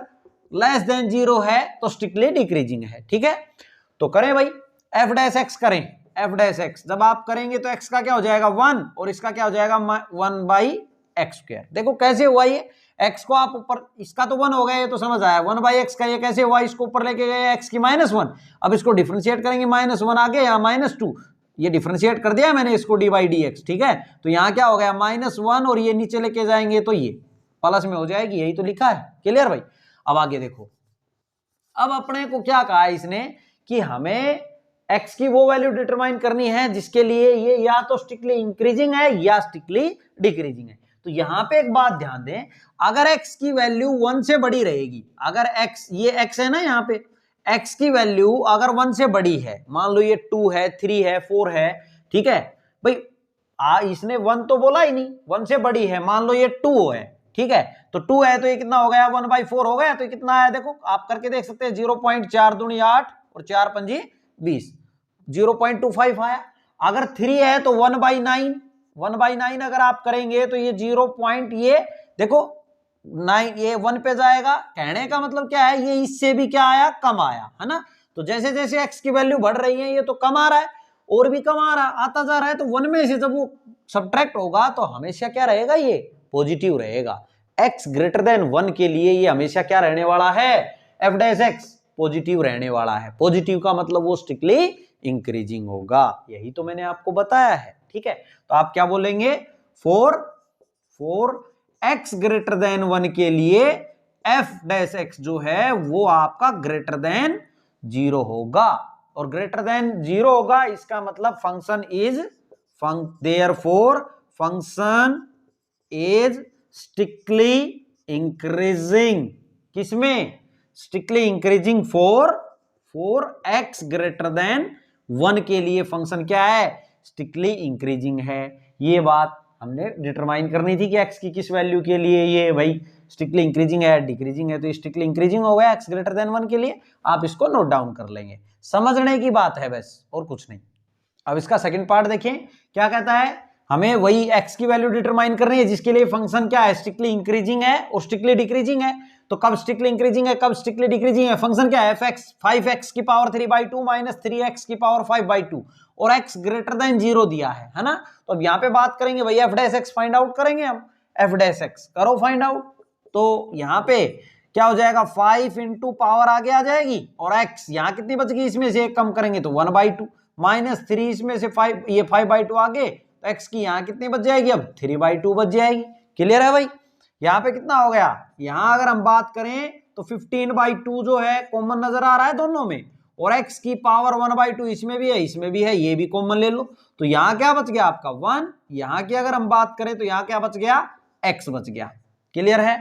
लेस देन 0 है तो स्ट्रिक्टली डिक्रीजिंग है, ठीक है। तो करें भाई एफ डैश एक्स करें, एफ डैश एक्स जब आप करेंगे तो एक्स का क्या हो जाएगा 1 और इसका क्या हो जाएगा 1/x²। देखो कैसे हुआ ये, x को आप ऊपर, इसका तो 1 हो गया, ये तो समझ आया, 1/x का ये कैसे हुआ, इसको ऊपर लेके गए x की -1, अब इसको डिफरेंशिएट करेंगे -1 आगे या -2, ये डिफरेंशिएट कर दिया मैंने इसको d/dx, ठीक है। तो यहाँ क्या हो गया -1 और ये नीचे लेके जाएंगे तो ये प्लस में हो जाएगी, यही तो लिखा है, क्लियर भाई। अब आगे देखो, अब अपने को क्या कहा इसने कि हमें x की वो वैल्यू डिटरमाइन करनी है जिसके लिए ये या तो स्ट्रिक्टली इंक्रीजिंग है या स्ट्रिक्टली डिक्रीजिंग है। तो यहां पे एक बात ध्यान दें, अगर x की वैल्यू 1 से बड़ी रहेगी, अगर x ये x है ना, यहाँ पे x की वैल्यू अगर 1 से बड़ी है, मान लो ये 2 है 3 है 4 है, ठीक है भाई, इसने 1 तो बोला ही नहीं, 1 से बड़ी है, मान लो ये 2 है, ठीक है। तो 2 है तो ये कितना हो गया 1/4 हो गया, तो कितना आया देखो आप करके देख सकते हैं 0.4 दूनी 8 और 4 पंजी 20, 0.25 आया। अगर 3 है तो 1/9 अगर आप करेंगे तो ये 0. ये देखो 9 ये 1 पे जाएगा। कहने का मतलब क्या है, ये इससे भी क्या आया, कम आया, है ना। तो जैसे जैसे x की वैल्यू बढ़ रही है ये तो कम आ रहा है और भी कम आ रहा, आता जा रहा है। तो 1 में से जब वो सब्ट्रैक्ट होगा तो हमेशा क्या रहेगा, ये पॉजिटिव रहेगा। x ग्रेटर देन 1 के लिए ये हमेशा क्या रहने वाला है, f डैश x पॉजिटिव रहने वाला है। पॉजिटिव का मतलब वो स्ट्रिक्टली इंक्रीजिंग होगा, यही तो मैंने आपको बताया है। ठीक है, तो आप क्या बोलेंगे, फॉर x ग्रेटर देन 1 के लिए f डैश x जो है वो आपका ग्रेटर देन 0 होगा। और ग्रेटर देन 0 होगा इसका मतलब function is therefore function is strictly increasing. किसमें, strictly increasing for x greater than 1 के लिए फंक्शन क्या है, स्ट्रिक्टली इंक्रीजिंग है। ये बात हमने डिटरमाइन करनी थी कि x की किस वैल्यू के लिए ये भाई स्ट्रिक्टली इंक्रीजिंग है, डिक्रीजिंग है। तो स्ट्रिक्टली इंक्रीजिंग हो गया x ग्रेटर देन 1 के लिए, आप इसको नोट डाउन कर लेंगे। समझने की बात है बस, और कुछ नहीं। अब इसका सेकंड पार्ट देखें, क्या कहता है, हमें वही x की वैल्यू डिटरमाइन करनी है जिसके लिए फंक्शन क्या है, स्ट्रिक्टली इंक्रीजिंग है और स्ट्रिक्टली डिक्रीजिंग है। तो कब स्ट्रिक्टली इंक्रीजिंग है, कब स्ट्रिक्टली डिक्रीजिंग है, फंक्शन क्या है, fx 5x की पावर 3/2 माइनस 3x की पावर 5/2 और x ग्रेटर देन 0 दिया है ना। तो अब यहाँ पे बात करेंगे भैया f dash x find out करेंगे हम, f डैश x करो फाइंड आउट। तो यहाँ पे क्या हो जाएगा, 5 इंटू पावर आगे आ जाएगी और x यहाँ कितनी बच गई, इसमें से एक कम करेंगे तो 1/2 माइनस 3 इसमें से 5, ये 5/2 आगे, तो x की यहाँ कितनी बच जाएगी, अब 3/2 बच जाएगी। क्लियर है भाई, यहाँ पे कितना हो गया, यहाँ अगर हम बात करें तो 15/2 जो है कॉमन नजर आ रहा है दोनों में, और x की पावर 1/2 इसमें भी है इसमें भी है, ये भी कॉमन ले लो। तो यहाँ क्या बच गया आपका 1, यहाँ की अगर हम बात करें तो यहाँ क्या बच गया, x बच गया। क्लियर है।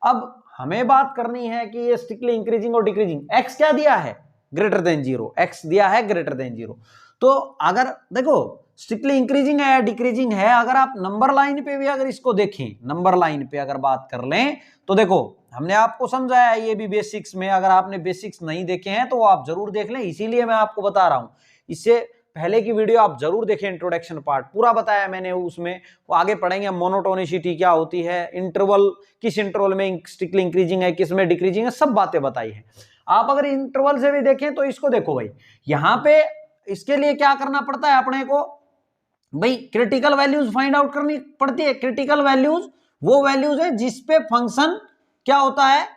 अब हमें बात करनी है कि ये स्ट्रिक्टली इंक्रीजिंग और डिक्रीजिंग, x क्या दिया है, ग्रेटर देन 0, x दिया है ग्रेटर देन 0। तो अगर देखो स्ट्रिक्टली इंक्रीजिंग है या डिक्रीजिंग है, अगर आप नंबर लाइन पे भी अगर इसको देखें, नंबर लाइन पे अगर बात कर लें तो देखो हमने आपको समझाया ये भी बेसिक्स में, अगर आपने बेसिक्स नहीं देखे हैं तो आप जरूर देख लें, इसीलिए मैं आपको बता रहा हूं। इससे पहले की वीडियो आप जरूर देखें, इंट्रोडक्शन पार्ट पूरा बताया मैंने उसमें, वो आगे पढ़ेंगे। मोनोटोनिसिटी क्या होती है, इंटरवल किस इंटरवल में स्ट्रिक्टली इंक्रीजिंग है, किस में डिक्रीजिंग है, सब बातें बताई है। आप अगर इंटरवल से भी देखें तो इसको देखो भाई, यहां पे इसके लिए क्या करना पड़ता है अपने को भाई, क्रिटिकल वैल्यूज फाइंड आउट करनी पड़ती है। क्रिटिकल वैल्यूज वो वैल्यूज है जिसपे फंक्शन क्या होता है,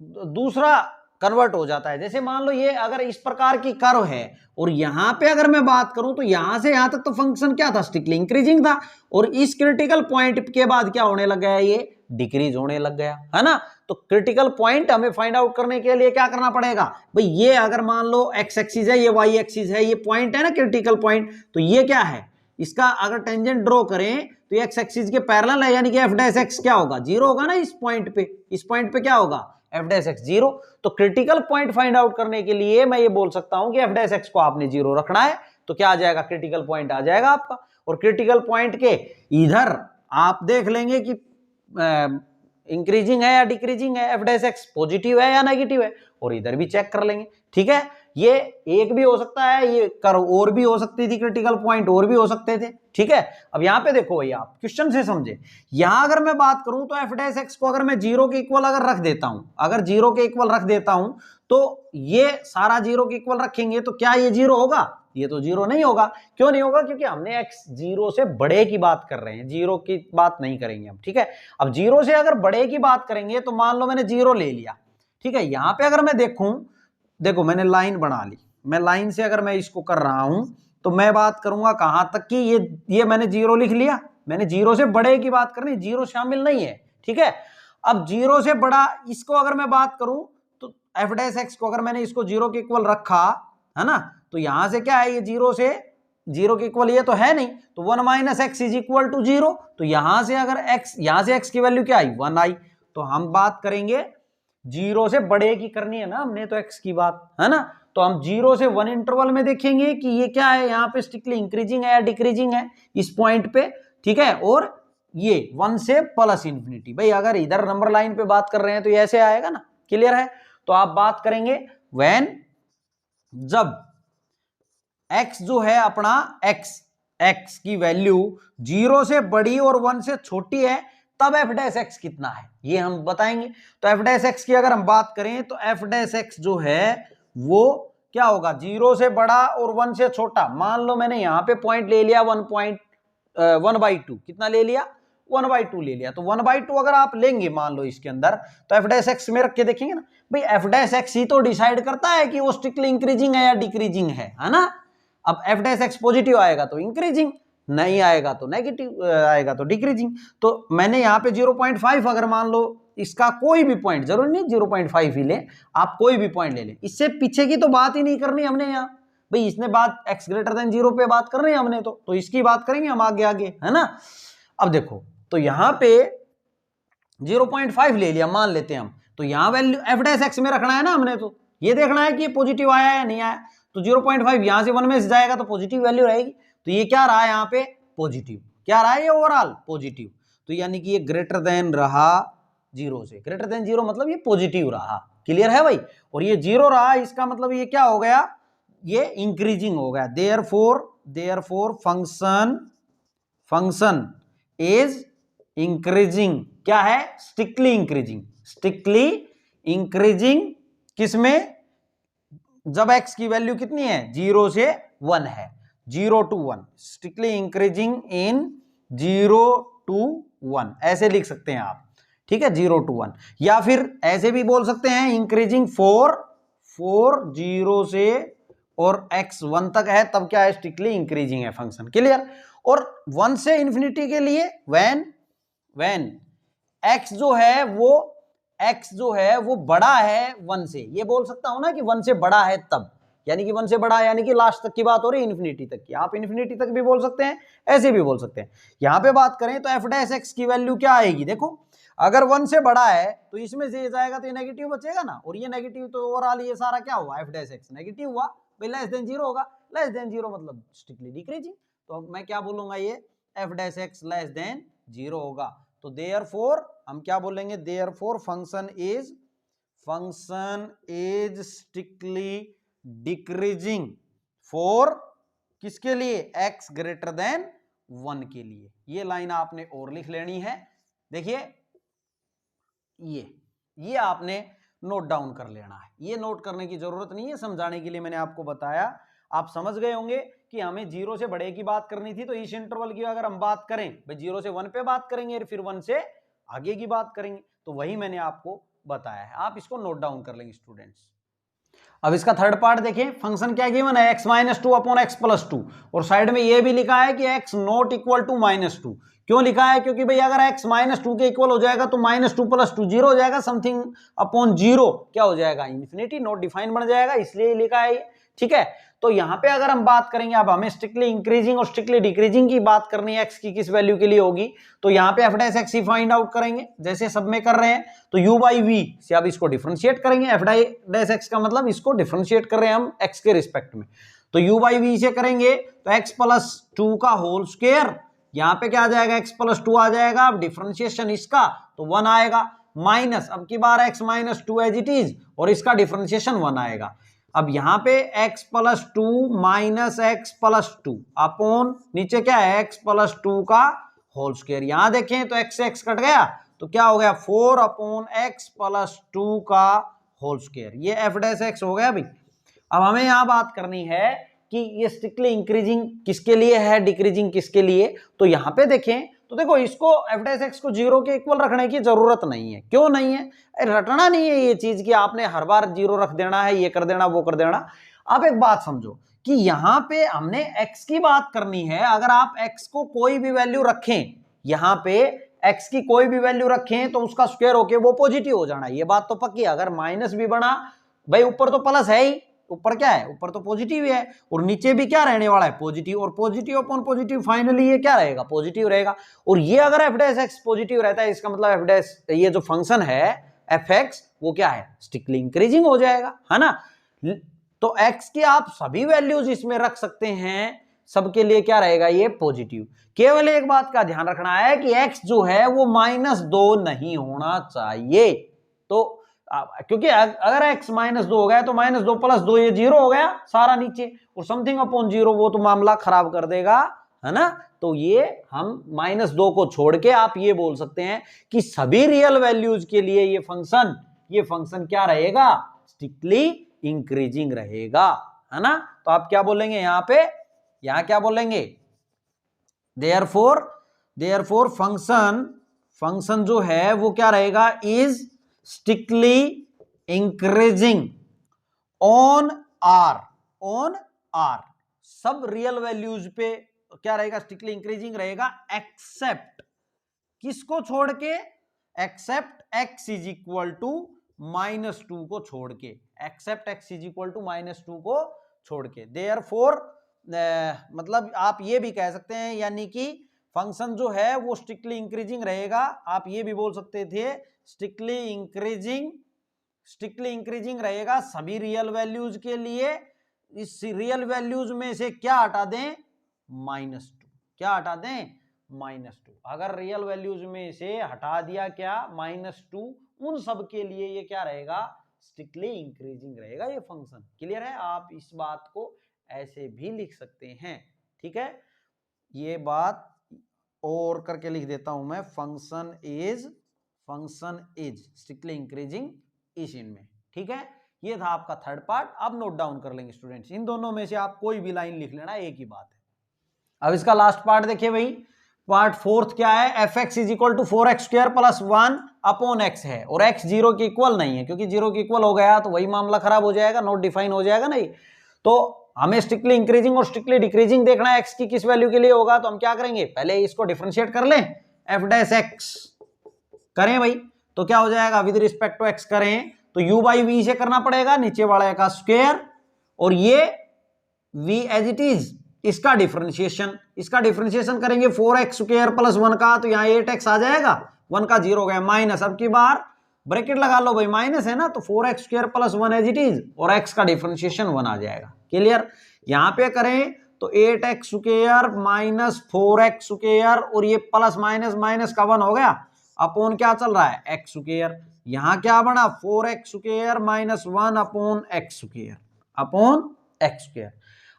दूसरा कन्वर्ट हो जाता है। जैसे मान लो ये अगर इस प्रकार की कर्व है और यहां पे अगर मैं बात करूं तो यहां से यहां तक तो फंक्शन क्या था, स्ट्रिक्टली इंक्रीजिंग था, और इस क्रिटिकल पॉइंट के बाद क्या होने लग गया, ये डिक्रीज होने लग गया, है ना। तो क्रिटिकल पॉइंट हमें फाइंड आउट करने के लिए क्या करना पड़ेगा भाई, ये अगर मान लो एक्स एक्सिस है, ये वाई एक्सिस है, ये पॉइंट है ना क्रिटिकल पॉइंट, तो ये क्या है, इसका अगर टेंजेंट ड्रॉ करें तो ये एक्स एक्सिस के पैरेलल है, यानी कि एफ डैश एक्स क्या होगा, 0 होगा ना। इस पॉइंट पे क्या होगा, एफ डैश एक्स 0। तो क्रिटिकल पॉइंट फाइंड आउट करने के लिए मैं ये बोल सकता हूं कि एफ डैश एक्स को आपने 0 रखना है, तो क्या आ जाएगा, क्रिटिकल पॉइंट आ जाएगा आपका। और क्रिटिकल पॉइंट के इधर आप देख लेंगे कि इंक्रीजिंग है या डिक्रीजिंग है, एफ डैश एक्स पॉजिटिव है या नेगेटिव है, और इधर भी चेक कर लेंगे। ठीक है, ये एक भी हो सकता है, ये कर्व और भी हो सकती थी, क्रिटिकल पॉइंट और भी हो सकते थे। ठीक है, अब यहां पे देखो भैया, आप क्वेश्चन से समझे, यहां अगर मैं बात करूं तो एफ डैश एक्स को अगर मैं 0 के इक्वल अगर रख देता हूं, अगर 0 के इक्वल रख देता हूं, तो ये सारा 0 के इक्वल रखेंगे तो क्या ये 0 होगा, ये तो 0 नहीं होगा। क्यों नहीं होगा, क्योंकि हमने x 0 से बड़े की बात कर रहे हैं, 0 की बात नहीं करेंगे हम। ठीक है, अब 0 से अगर बड़े की बात करेंगे तो मान लो मैंने 0 ले लिया। ठीक है, यहां पे अगर मैं देखूं, देखो मैंने लाइन बना ली, मैं लाइन से अगर मैं इसको कर रहा हूं तो मैं बात करूंगा कहां तक कि ये मैंने 0 लिख लिया, मैंने 0 से बड़े की बात करनी, 0 शामिल नहीं है। ठीक है, अब 0 से बड़ा इसको अगर मैं बात करूं तो एफ डैश एक्स को अगर मैंने इसको 0 के इक्वल रखा, है ना, तो यहां से क्या है, ये 0 से 0 के इक्वल ये तो है नहीं, तो 1 minus X is equal to 0। तो यहां से अगर x, यहां से x की वैल्यू क्या आई, 1 आई, तो हम बात करेंगे 0 से बड़े की करनी है ना हमने, तो x की बात है ना। तो हम 0 से 1 इंटरवल में देखेंगे कि ये क्या है, यहाँ पे स्ट्रिक्टली इंक्रीजिंग है या डिक्रीजिंग है इस पॉइंट पे। ठीक है, और ये 1 से प्लस इंफिनिटी, भाई अगर इधर नंबर लाइन पे बात कर रहे हैं तो ये ऐसे आएगा ना। क्लियर है, तो आप बात करेंगे व्हेन, जब x जो है अपना x की वैल्यू 0 से बड़ी और 1 से छोटी है, तब एफ डैश एक्स कितना है ये हम बताएंगे। तो एफ डैश एक्स की अगर हम बात करें तो एफ डैश एक्स जो है वो क्या होगा, 0 से बड़ा और 1 से छोटा। मान लो मैंने यहां पे पॉइंट ले लिया 1/2, कितना ले लिया 1/2 ले लिया। तो 1/2 अगर आप लेंगे मान लो इसके अंदर, तो एफ डैश एक्स में रख के देखेंगे ना भाई, एफ डैश एक्स ही तो डिसाइड करता है कि वो स्ट्रिक्टली इंक्रीजिंग है या डिक्रीजिंग है ना। अब एफ डैश एक्स पॉजिटिव आएगा तो इंक्रीजिंग, नहीं आएगा तो नेगेटिव, आएगा तो डिक्रीजिंग। तो मैंने यहाँ पे 0.5 अगर मान लो इसका कोई भी पॉइंट, जरूरी नहीं 0.5 ही ले, आप कोई भी पॉइंट ले लें, इससे पीछे की तो बात ही नहीं करनी हमने यहाँ भाई। इसने बात x ग्रेटर देन 0 पे बात कर रहे हैं हमने, तो इसकी बात करेंगे हम आगे आगे, है ना। अब देखो तो यहाँ पे 0.5 ले लिया मान लेते हैं हम, तो यहाँ वैल्यू एफ डैश एक्स में रखना है ना हमने, तो ये देखना है कि ये पॉजिटिव आया या नहीं आया। तो 0.5 यहां से 1 में से जाएगा तो पॉजिटिव वैल्यू रहेगी। तो ये क्या रहा है यहाँ पे पॉजिटिव, क्या रहा है ये ओवरऑल पॉजिटिव। तो यानी कि ये ग्रेटर देन रहा 0 से, ग्रेटर देन 0 मतलब ये पॉजिटिव रहा, क्लियर है भाई। और ये 0 रहा, इसका मतलब ये क्या हो गया, ये इंक्रीजिंग हो गया। देयरफॉर फंक्शन इज इंक्रीजिंग, क्या है स्ट्रिक्टली इंक्रीजिंग किसमें, जब x की वैल्यू कितनी है 0 से 1 है, 0 to 1, strictly increasing in 0 to 1 ऐसे लिख सकते हैं आप, ठीक है 0 to 1। या फिर ऐसे भी बोल सकते हैं इंक्रीजिंग 4 0 से और x 1 तक है, तब क्या है स्ट्रिक्टली इंक्रीजिंग है फंक्शन, क्लियर। और 1 से इंफिनिटी के लिए व्हेन x जो है वो बड़ा है 1 से, ये बोल सकता हूं ना कि 1 से बड़ा है तब, यानी कि 1 से बड़ा यानी कि लास्ट तक की बात हो रही है, इंफिनिटी तक की। आप इंफिनिटी तक भी बोल सकते हैं, ऐसे भी बोल सकते हैं। यहां पे बात करें तो एफ डैश एक्स की वैल्यू क्या आएगी, देखो अगर 1 से बड़ा है तो इसमें से ये जाएगा तो ये नेगेटिव बचेगा ना, और ये नेगेटिव तो ओवरऑल ये सारा क्या हुआ एफ डैश एक्स नेगेटिव हुआ भाई, लेस देन 0 होगा, लेस देन 0 मतलब स्ट्रिक्टली डिक्रीजिंग। तो मैं क्या बोलूंगा, ये F dash x less than 0 होगा। तो देयरफॉर हम क्या बोलेंगे, therefore function is strictly decreasing for किसके लिए, x ग्रेटर देन 1 के लिए। ये लाइन आपने और लिख लेनी है, देखिए ये आपने नोट डाउन कर लेना है। ये नोट करने की जरूरत नहीं है, समझाने के लिए मैंने आपको बताया, आप समझ गए होंगे कि हमें 0 से बड़े की बात करनी थी। तो इस इंटरवल की अगर हम बात करें भाई 0 से 1 पे बात करेंगे, फिर 1 से आगे की बात करेंगे, तो वही मैंने आपको बताया है। आप इसको नोट डाउन कर लेंगे स्टूडेंट्स। अब इसका थर्ड पार्ट देखें, फंक्शन क्या गिवन है x - 2 अपॉन x + 2, और साइड में ये भी लिखा है कि x नॉट इक्वल टू -2। क्यों लिखा है, क्योंकि भाई अगर x -2 के इक्वल हो जाएगा तो -2 + 2 0 हो जाएगा, समथिंग अपॉन 0 क्या हो जाएगा इंफिनिटी, नॉट डिफाइन बन जाएगा, इसलिए लिखा है, ठीक है। तो यहाँ पे अगर हम बात करेंगे, अब हमें स्ट्रिक्टली इंक्रीजिंग और स्ट्रिक्टली डिक्रीजिंग की बात करनी है, x की किस वैल्यू के लिए होगी, तो यहाँ पे f डैश एक्स ही फाइंड आउट करेंगे जैसे सब में कर रहे हैं। तो u/v से अब इसको डिफरेंशिएट करेंगे, f डैश एक्स का मतलब इसको डिफरेंशिएट कर रहे हैं हम x के रिस्पेक्ट में। तो u/v से करेंगे तो x + 2 का होल स्क्वायर, यहाँ पे क्या आ जाएगा x + 2 आ जाएगा। अब डिफरेंशिएशन इसका तो 1 आएगा, माइनस अब की बार x - 2 एज इट इज, और इसका डिफरेंशिएशन 1 आएगा। अब यहां पे x + 2 - x + 2 अपॉन नीचे क्या है x + 2 का होल स्क्वायर। यहां देखें तो x से x कट गया तो क्या हो गया 4 अपॉन x + 2 का होल स्क्वायर, ये f डैश एक्स हो गया भाई। अब हमें यहां बात करनी है कि ये स्ट्रिक्टली इंक्रीजिंग किसके लिए है, डिक्रीजिंग किसके लिए। तो यहां पे देखें तो देखो इसको f डैश एक्स को 0 के इक्वल रखने की जरूरत नहीं है। क्यों नहीं है, रटना नहीं है ये चीज कि आपने हर बार 0 रख देना है, ये कर देना वो कर देना। आप एक बात समझो कि यहां पे हमने x की बात करनी है, अगर आप x को कोई भी वैल्यू रखें, यहां पे x की कोई भी वैल्यू रखें तो उसका स्क्वायर होके वो पॉजिटिव हो जाना, ये बात तो पक्की है। अगर माइनस भी बना भाई, ऊपर तो प्लस है ही, ऊपर क्या है, ऊपर तो पॉजिटिव है, और नीचे भी क्या रहने वाला है पॉजिटिव, और पॉजिटिव अपॉन पॉजिटिव फाइनली ये क्या रहेगा पॉजिटिव रहेगा। और ये अगर f डैश एक्स पॉजिटिव रहता है, इसका मतलब f डैश ये जो फंक्शन है f एक्स वो क्या है स्ट्रिक्टली इंक्रीजिंग हो जाएगा, है ना। तो x की आप सभी वैल्यूज इसमें रख सकते हैं, सबके लिए क्या रहेगा ये पॉजिटिव। केवल एक बात का ध्यान रखना है कि x जो है वो -2 नहीं होना चाहिए। तो क्योंकि अगर x -2 हो गया तो -2 + 2 ये 0 हो गया सारा नीचे, और समथिंग अपॉन 0 वो तो मामला खराब कर देगा है ना। तो ये हम -2 को छोड़ के आप ये बोल सकते हैं कि सभी रियल वैल्यूज के लिए ये फंक्शन क्या रहेगा, स्ट्रिक्टली इंक्रीजिंग रहेगा, है ना। तो आप क्या बोलेंगे यहां पे, यहां क्या बोलेंगे, देयरफॉर फंक्शन जो है वो क्या रहेगा, is strictly increasing on R सब रियल वैल्यूज पे क्या रहेगा, स्ट्रिक्टली इंक्रीजिंग रहेगा, एक्सेप्ट किसको छोड़ के, except x is equal to -2 को छोड़ के, except x is equal to -2 को छोड़ के। देयरफॉर मतलब आप ये भी कह सकते हैं, यानी कि फंक्शन जो है वो स्ट्रिक्टली इंक्रीजिंग रहेगा, आप ये भी बोल सकते थे स्ट्रिक्टली इंक्रीजिंग रहेगा सभी रियल वैल्यूज के लिए। इस रियल वैल्यूज में से क्या हटा दें, -2, क्या हटा दें, -2। अगर रियल वैल्यूज में से हटा दिया क्या, -2, उन सब के लिए ये क्या रहेगा, स्ट्रिक्टली इंक्रीजिंग रहेगा ये फंक्शन। क्लियर है, आप इस बात को ऐसे भी लिख सकते हैं, ठीक है। ये बात और करके लिख देता हूं मैं, फंक्शन इज स्ट्रिक्टली इंक्रीजिंग इस इनमें, ठीक है। ये था आपका थर्ड पार्ट। अब नोट डाउन कर लेंगे स्टूडेंट्स, इन दोनों में से आप कोई भी लाइन लिख लेना, एक ही बात है। अब इसका लास्ट पार्ट देखिए भाई, पार्ट फोर्थ क्या है, fx is equal to 4x² plus 1 upon x है, और x 0 के इक्वल नहीं है, क्योंकि 0 के इक्वल हो गया तो वही मामला खराब हो जाएगा, नोट डिफाइन हो जाएगा नहीं। तो हमें स्ट्रिक्टली इंक्रीजिंग और स्ट्रिक्टली डिक्रीजिंग देखना है, x की किस वैल्यू के लिए होगा। तो हम क्या करेंगे, पहले इसको डिफरेंशिएट कर लें, f' करें भाई, तो क्या हो जाएगा, विद रिस्पेक्ट टू x करें तो u बाई v से करना पड़ेगा, नीचे वाले का स्क्वायर, और ये v एज इट इज, इसका डिफरेंशिएशन करेंगे 4x² प्लस 1 का, तो यहाँ 8x आ जाएगा, 1 का 0 हो गया, माइनस, अब की बार ब्रैकेट लगा लो भाई, माइनस है ना, तो 4x² plus 1 as it is, और x का डिफरेंशिएशन 1 आ जाएगा। क्लियर, यहां पे करें तो 8x² माइनस 4x², और ये प्लस माइनस माइनस का 1 हो गया, अपॉन क्या चल रहा है, x²। यहां क्या बना, 4x² माइनस 1 अपॉन x²।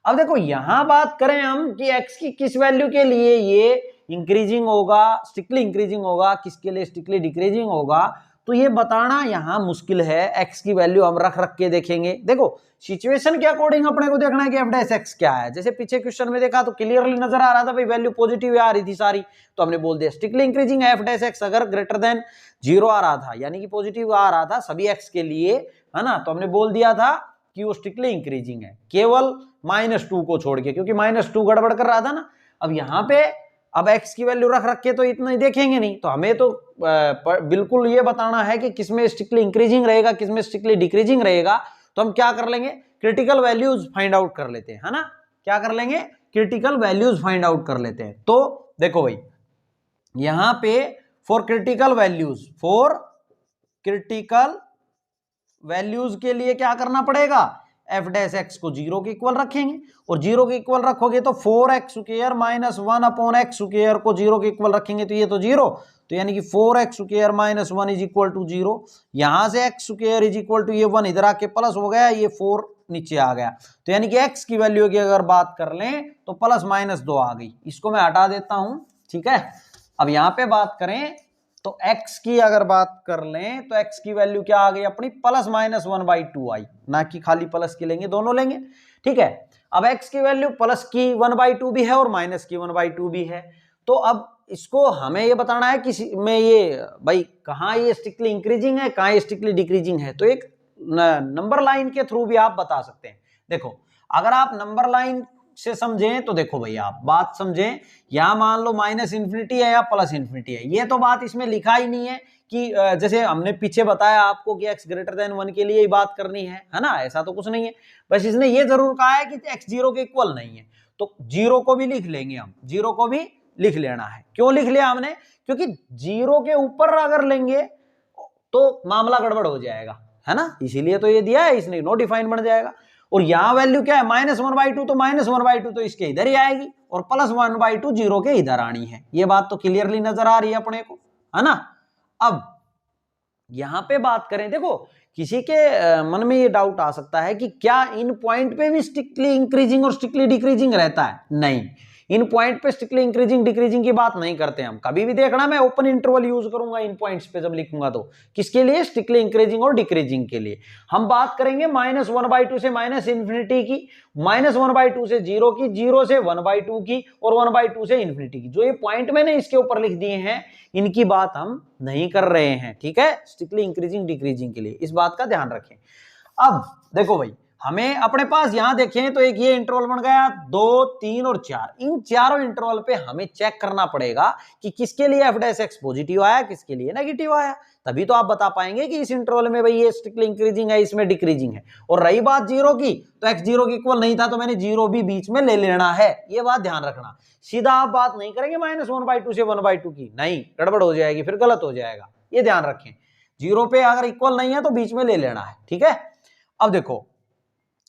अब देखो यहां बात करें हम कि x की किस वैल्यू के लिए ये इंक्रीजिंग होगा, स्ट्रिक्टली इंक्रीजिंग होगा, किसके लिए स्ट्रिक्टली डिक्रीजिंग होगा, तो ये बताना यहां मुश्किल है। x की वैल्यू हम रख के देखेंगे। देखो सिचुएशन के अकॉर्डिंग अपने को देखना है कि f' क्या है। जैसे पीछे क्वेश्चन में देखा तो क्लियरली नजर आ रहा था भाई, वैल्यू पॉजिटिव आ रही थी सारी, तो हमने बोल दिया स्ट्रिक्टली इंक्रीजिंग है f'। अगर ग्रेटर देन 0 आ रहा था, यानी कि पॉजिटिव आ रहा था सभी x के लिए, है ना, तो हमने बोल दिया था कि वो स्ट्रिक्टली इंक्रीजिंग है, केवल -2 को छोड़ के, क्योंकि -2 गड़बड़ कर रहा था ना। अब यहाँ पे अब x की वैल्यू रख के तो इतना ही देखेंगे नहीं, तो हमें तो बिल्कुल ये बताना है कि किसमें स्ट्रिक्टली इंक्रीजिंग रहेगा, किसमें स्ट्रिक्टली डिक्रीजिंग रहेगा। तो हम क्या कर लेंगे, क्रिटिकल वैल्यूज फाइंड आउट कर लेते हैं, है ना। क्या कर लेंगे, क्रिटिकल वैल्यूज फाइंड आउट कर लेते हैं। तो देखो भाई यहां पे फॉर क्रिटिकल वैल्यूज के लिए क्या करना पड़ेगा, f' को 0 के इक्वल रखेंगे, और 0 के इक्वल रखोगे तो 4x² माइनस 1 अपॉन x² को 0 के इक्वल रखेंगे, तो ये तो 0, तो यानी कि 4x² minus 1 is equal to 0। यहां से x² इज इक्वल टू ये 1 इधर आके प्लस हो गया, ये 4 नीचे आ गया, तो यानी कि x की वैल्यू की अगर बात कर लें तो प्लस -2 आ गई। इसको मैं हटा देता हूं, ठीक है। अब यहां पे बात करें तो x की अगर बात कर लें तो x की वैल्यू क्या आ गई अपनी, प्लस -1/2 आई, ना कि खाली प्लस की लेंगे, दोनों लेंगे, ठीक है। अब x की वैल्यू प्लस की 1/2 भी है और माइनस की 1/2 भी है। तो अब इसको हमें ये बताना है कि में ये भाई कहाँ ये स्ट्रिक्टली इंक्रीजिंग है, कहाँ ये स्ट्रिक्टली डिक्रीजिंग है। तो एक नंबर लाइन के थ्रू भी आप बता सकते हैं। देखो अगर आप नंबर लाइन से समझें तो देखो भाई आप बात समझें, यहां मान लो -∞ है या +∞ है, ये तो बात इसमें लिखा ही नहीं है कि जैसे हमने पीछे बताया आपको कि x ग्रेटर देन 1 के लिए ही बात करनी है ना, ऐसा तो कुछ नहीं है। बस इसने ये जरूर कहा है कि x 0 के इक्वल नहीं है, तो 0 को भी लिख लेंगे हम, 0 को भी लिख लेना है। क्यों लिख लिया हमने, क्योंकि 0 के ऊपर अगर लेंगे तो मामला गड़बड़ हो जाएगा, है ना, इसीलिए तो ये दिया है इसने, नो डिफाइन बन जाएगा। और यहां वैल्यू क्या है, -1/2, तो -1/2 तो इसके इधर ही आएगी, और +1/2 0 के इधर आनी है। ये बात तो क्लियरली नजर आ रही है अपने को, है ना। अब यहां पे बात करें, देखो किसी के मन में ये डाउट आ सकता है कि क्या इन पॉइंट पे भी स्ट्रिक्टली इंक्रीजिंग और स्ट्रिक्टली डिक्रीजिंग रहता है, नहीं, इन पॉइंट पे स्ट्रिक्टली इंक्रीजिंग डिक्रीजिंग की बात नहीं करते हम। कभी भी देखना मैं ओपन इंटरवल यूज करूंगा इन पॉइंट्स पे जब लिखूंगा तो किसके लिए, स्ट्रिक्टली इंक्रीजिंग और डिक्रीजिंग के लिए। हम बात करेंगे -1/2 से -इंफिनिटी की, -1/2 से 0 की, 0 से 1/2 की और 1/2 से इंफिनिटी की। जो ये पॉइंट मैंने इसके ऊपर लिख दिए हैं इनकी बात हम नहीं कर रहे हैं, ठीक है, स्ट्रिक्टली इंक्रीजिंग डिक्रीजिंग के लिए, इस बात का ध्यान रखें। अब देखो भाई, हमें अपने पास यहां देखें तो एक ये इंटरवल बन गया 2, 3 और 4। इन चारों इंटरवल पे हमें चेक करना पड़ेगा कि किसके लिए f' पॉजिटिव आया, किसके लिए नेगेटिव आया। तभी तो आप बता पाएंगे कि इस इंटरवल में भाई ये स्ट्रिक्टली इंक्रीजिंग है, इसमें डिक्रीजिंग है। और रही बात 0 की, तो x 0 के इक्वल नहीं था तो मैंने 0 भी बीच में ले लेना है, ये बात ध्यान रखना। सीधा आप बात नहीं करेंगे -1/2 से 1/2 की, नहीं, गड़बड़ हो जाएगी, फिर गलत हो जाएगा, ये ध्यान रखें। 0 पे अगर इक्वल नहीं है तो बीच में ले लेना है, ठीक है। अब देखो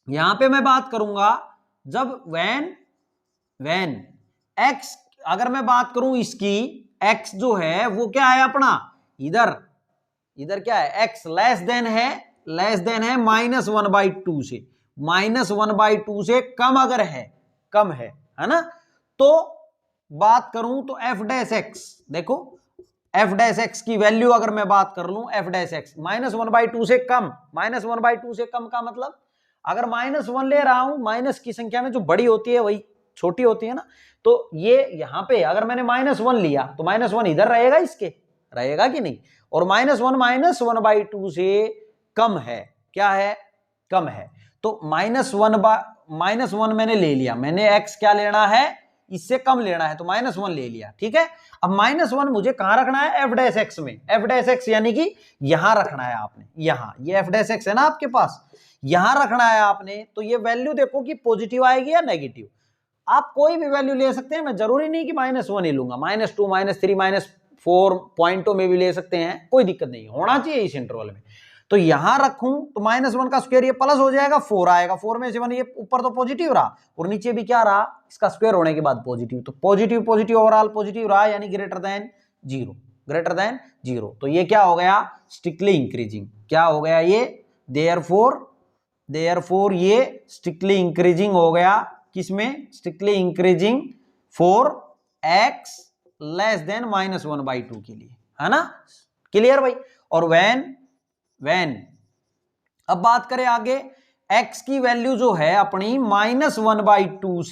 यहां पे मैं बात करूंगा जब when x, अगर मैं बात करूं इसकी, x जो है वो क्या है अपना, इधर क्या है, x लेस देन है -1/2 से, -1/2 से कम अगर है, कम है ना, तो बात करूं तो f', देखो f' की वैल्यू अगर मैं बात कर लूं, f' -1/2 से कम, -1/2 से कम का मतलब अगर -1 ले रहा हूं, माइनस की संख्या में जो बड़ी होती है वही छोटी होती है ना, तो ये यहां पे अगर मैंने -1 लिया तो -1 इधर रहेगा, इसके रहेगा कि नहीं, और -1 से कम है, क्या है, कम है, तो -1 मैंने ले लिया, मैंने x क्या लेना है, इससे कम लेना है, तो -1 ले लिया, ठीक है। अब -1 मुझे कहां रखना है, f' में, f' यानी कि यहां रखना है आपने, यहां, ये f' है ना आपके पास, यहां रखना है आपने। तो ये वैल्यू देखो कि पॉजिटिव आएगी या नेगेटिव, आप कोई भी वैल्यू ले सकते हैं, मैं जरूरी नहीं कि -1 ही लूंगा, -2, -3, -4 पॉइंटों में भी ले सकते हैं, कोई दिक्कत नहीं, होना चाहिए इस इंटरवल में। तो यहां रखूं तो -1 का स्क्वायर ये प्लस हो जाएगा, 4 आएगा, 4 में से 1 ये ऊपर तो पॉजिटिव रहा और नीचे भी क्या रहा, इसका स्क्वायर होने के बाद पॉजिटिव, तो पॉजिटिव पॉजिटिव ओवरऑल पॉजिटिव रहा, यानी ग्रेटर देन 0। तो ये क्या हो गया, स्ट्रिक्टली इंक्रीजिंग, क्या हो गया ये, देयरफॉर ये स्ट्रिक्टली इंक्रीजिंग हो गया, किसमें, strictly increasing for x less than -1/2 के लिए, है ना, क्लियर भाई। और when अब बात करें आगे, x की वैल्यू जो है अपनी -1/2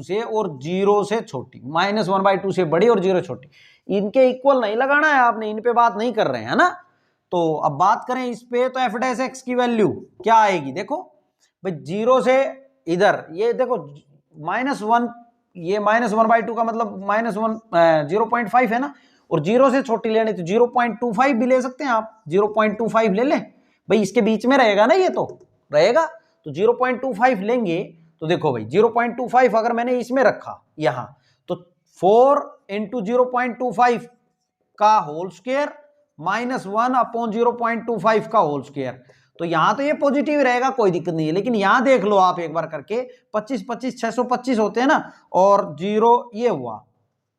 से और 0 से छोटी, -1/2 से बड़ी और 0 छोटी, इनके इक्वल नहीं लगाना है आपने, इन पे बात नहीं कर रहे हैं ना। तो अब बात करें इस पे, तो f' की वैल्यू क्या आएगी, देखो भाई 0 से इधर, ये देखो -1, ये -1/2 का मतलब -0.5 है ना, और 0 से छोटी लेनी तो 0.25 भी ले सकते हैं आप, 0.25 ले लें भाई, इसके बीच में रहेगा ना, ये तो रहेगा, तो 0.25 लेंगे। तो देखो भाई 0.25 अगर मैंने इसमें रखा यहां, तो 4 × 0.25 का होल स्क्वायर -1/0.25 का होल स्क्वायर, तो यहां तो ये पॉजिटिव रहेगा, कोई दिक्कत नहीं है, लेकिन यहां देख लो आप एक बार करके, 25 25 625 होते हैं ना, और 0 ये हुआ,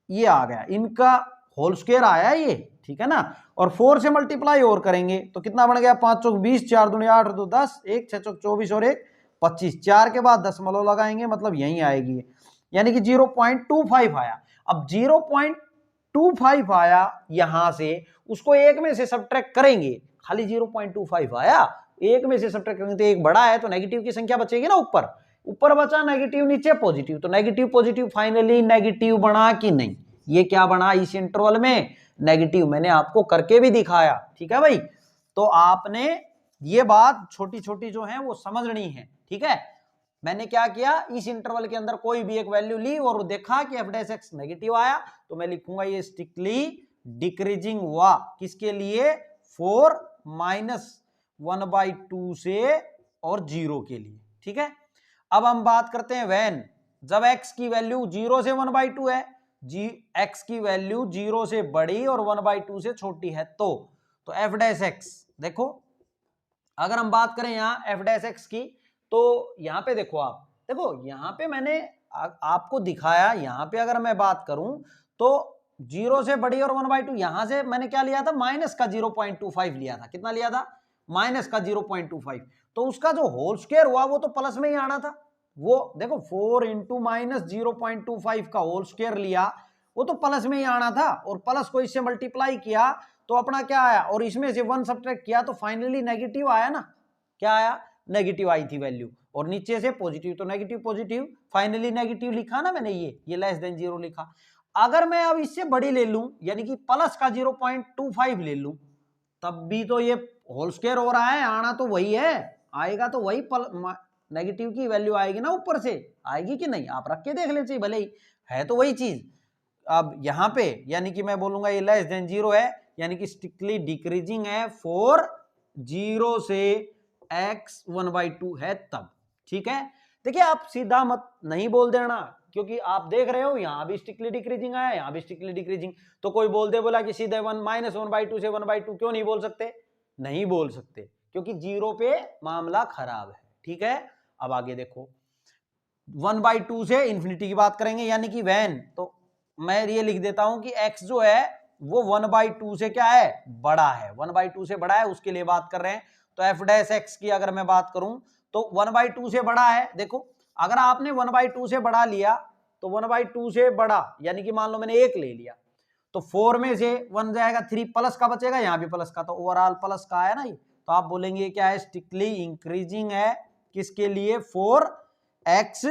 ये आ गया, इनका होल स्क्वायर आया ये, ठीक है ना, और 4 से मल्टीप्लाई और करेंगे तो कितना बन गया, 5 चौक 20, 4 दूनी 8 और 2 10, 1 6 चौक 24 और 1 25, 4 के बाद दशमलव लगाएंगे, मतलब यहीं आएगी, यानी कि 0.25 आया। अब 0.25 आया यहां से, उसको एक में से सब्ट्रैक्ट करेंगे, खाली 0.25 आया, एक में से सब्ट्रैक्ट करेंगे तो एक बड़ा है, तो नेगेटिव की संख्या बचेगी ना, ऊपर बचा नेगेटिव, नीचे पॉजिटिव, तो नेगेटिव पॉजिटिव फाइनली नेगेटिव बना कि नहीं, ये क्या बना इस इंटरवल में, नेगेटिव, मैंने आपको करके भी दिखाया, ठीक है भाई। तो आपने ये बात छोटी छोटी जो है वो समझनी है, ठीक है। मैंने क्या किया, इस इंटरवल के अंदर कोई भी एक वैल्यू ली और देखा कि f' नेगेटिव आया, तो मैं लिखूंगा ये स्ट्रिक्टली डिक्रीजिंग हुआ, किसके लिए, 4 -1/2 से और 0 के लिए, ठीक है। अब हम बात करते हैं when, जब x की वैल्यू 0 से 1/2 है, x की वैल्यू 0 से बड़ी और 1/2 से छोटी है, तो f' देखो, अगर हम बात करें यहां f' की, तो यहां पे देखो, आप देखो यहां पे मैंने आपको दिखाया, यहां पे अगर मैं बात करूं तो 0 से बड़ी और 1/2, यहां से मैंने क्या लिया था, माइनस का 0.25 लिया था, कितना लिया था, माइनस का 0.25, तो उसका जो होल स्क्वायर हुआ वो तो प्लस में ही आना था, वो देखो 4 इंटू माइनस 0.25 का होल स्क्वायर लिया, वो तो प्लस में ही आना था, और प्लस को इससे मल्टीप्लाई किया तो अपना क्या आया, और इसमें से 1 सब्ट्रैक्ट किया तो फाइनली नेगेटिव आया ना, क्या आया, नेगेटिव आई थी वैल्यू, और नीचे से पॉजिटिव तो नेगेटिव पॉजिटिव, फाइनली नेगेटिव लिखा ना मैंने, ये लेस देन 0 लिखा। अगर मैं अब इससे बड़ी ले लूं, यानी कि प्लस का 0.25 ले लूं, तब भी तो ये होल स्क्वायर हो रहा है, आना तो वही है, आएगा तो वही, नेगेटिव की वैल्यू आएगी ना, ऊपर से आएगी कि नहीं, आप रख के देख लेते, भले ही है तो वही चीज। अब यहां पे यानी कि मैं बोलूंगा ये लेस देन 0 है, यानी कि स्ट्रिक्टली डिक्रीजिंग है फॉर 0 से x 1/2 है तब, ठीक है। देखिए आप सीधा मत नहीं बोल देना, क्योंकि आप देख रहे हो यहां भी स्ट्रिक्टली डिक्रीजिंग आया, यहां भी स्ट्रिक्टली डिक्रीजिंग, तो कोई बोल दे बोला कि सीधे 1 से 1/2 क्यों नहीं बोल सकते, नहीं बोल सकते, क्योंकि 0 पे मामला खराब है, ठीक है। अब आगे देखो 1/2 से इंफिनिटी की बात करेंगे, यानी कि वैन, तो मैं ये लिख देता हूं कि x जो है वो 1/2 से क्या है, बड़ा है, 1/2 से बड़ा है, उसके लिए बात कर रहे हैं। तो f डैश x की अगर मैं बात करूं तो 1/2 से बड़ा है। देखो अगर आपने 1/2 से बड़ा लिया तो 1/2 से बड़ा, यानी कि मान लो मैंने 1 ले लिया, तो 4 में से 1 जाएगा, 3 प्लस का बचेगा, यहां भी प्लस का, तो ओवरऑल प्लस का है ना ये, तो आप बोलेंगे क्या है, स्ट्रिक्टली इंक्रीजिंग है, किसके लिए, 4x,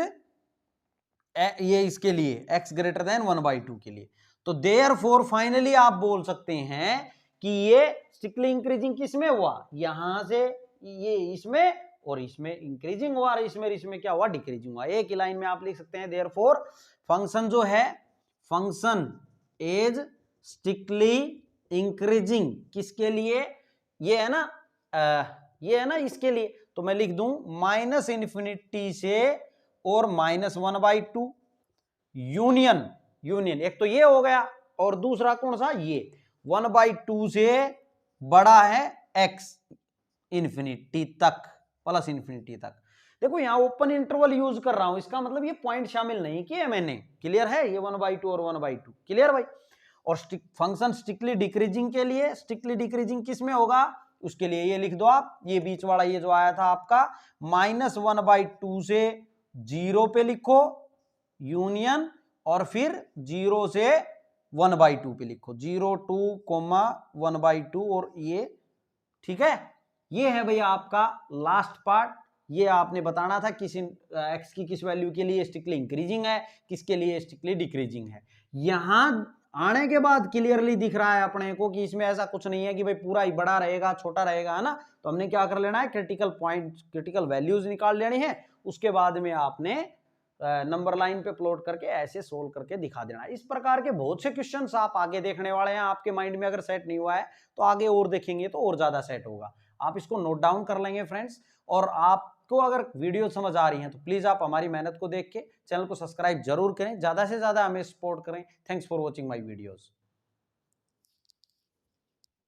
ये इसके लिए x ग्रेटर देन 1/2 के लिए। तो देयरफॉर फाइनली आप बोल सकते हैं कि ये स्ट्रिक्टली इंक्रीजिंग किसमें हुआ, यहां से ये इसमें, और इसमें इंक्रीजिंग हुआ, और इसमें क्या हुआ, डिक्रीजिंग हुआ। एक ही लाइन में आप लिख सकते हैं देयरफॉर फंक्शन जो है, फंक्शन इज स्ट्रिक्टली इंक्रीजिंग, किसके लिए, ये है ना, ये है ना, इसके लिए, तो मैं लिख दूं माइनस इन्फिनिटी से और -1/2 यूनियन, यूनियन एक तो ये हो गया, और दूसरा कौन सा, ये 1/2 से बड़ा है x इंफिनिटी तक, प्लस इंफिनिटी तक। देखो यहां ओपन इंटरवल यूज कर रहा हूं, इसका मतलब ये पॉइंट शामिल नहीं किए मैंने, क्लियर है, ये 1/2 और 1/2 क्लियर भाई। और फंक्शन स्ट्रिक्टली डिक्रीजिंग के लिए, स्ट्रिक्टली डिक्रीजिंग किस में होगा, उसके लिए ये लिख दो आप, ये बीच वाला ये जो आया था आपका -1/2 से 0 पे लिखो यूनियन, और फिर 0 से 1/2 पे लिखो, 0 2 1/2, और ये, ठीक है। ये है भैया आपका लास्ट पार्ट, ये आपने बताना था किस x की किस वैल्यू के लिए स्ट्रिक्टली इंक्रीजिंग है, किसके लिए स्ट्रिक्टली डिक्रीजिंग है। यहां आने के बाद क्लियरली दिख रहा है अपने को कि इसमें ऐसा कुछ नहीं है कि भाई पूरा ही बड़ा रहेगा छोटा रहेगा, है ना। तो हमने क्या कर लेना है, क्रिटिकल पॉइंट, क्रिटिकल वैल्यूज निकाल लेनी है, उसके बाद में आपने नंबर लाइन पे प्लॉट करके ऐसे सोल्व करके दिखा देना। इस प्रकार के बहुत से क्वेश्चंस आप आगे देखने वाले हैं, आपके माइंड में अगर सेट नहीं हुआ है तो आगे और देखेंगे तो और ज्यादा सेट होगा। आप इसको नोट डाउन कर लेंगे फ्रेंड्स, और आपको अगर वीडियो समझ आ रही है तो प्लीज आप हमारी मेहनत को देख के चैनल को सब्सक्राइब जरूर करें, ज्यादा से ज्यादा हमें सपोर्ट करें। Thanks for watching my videos.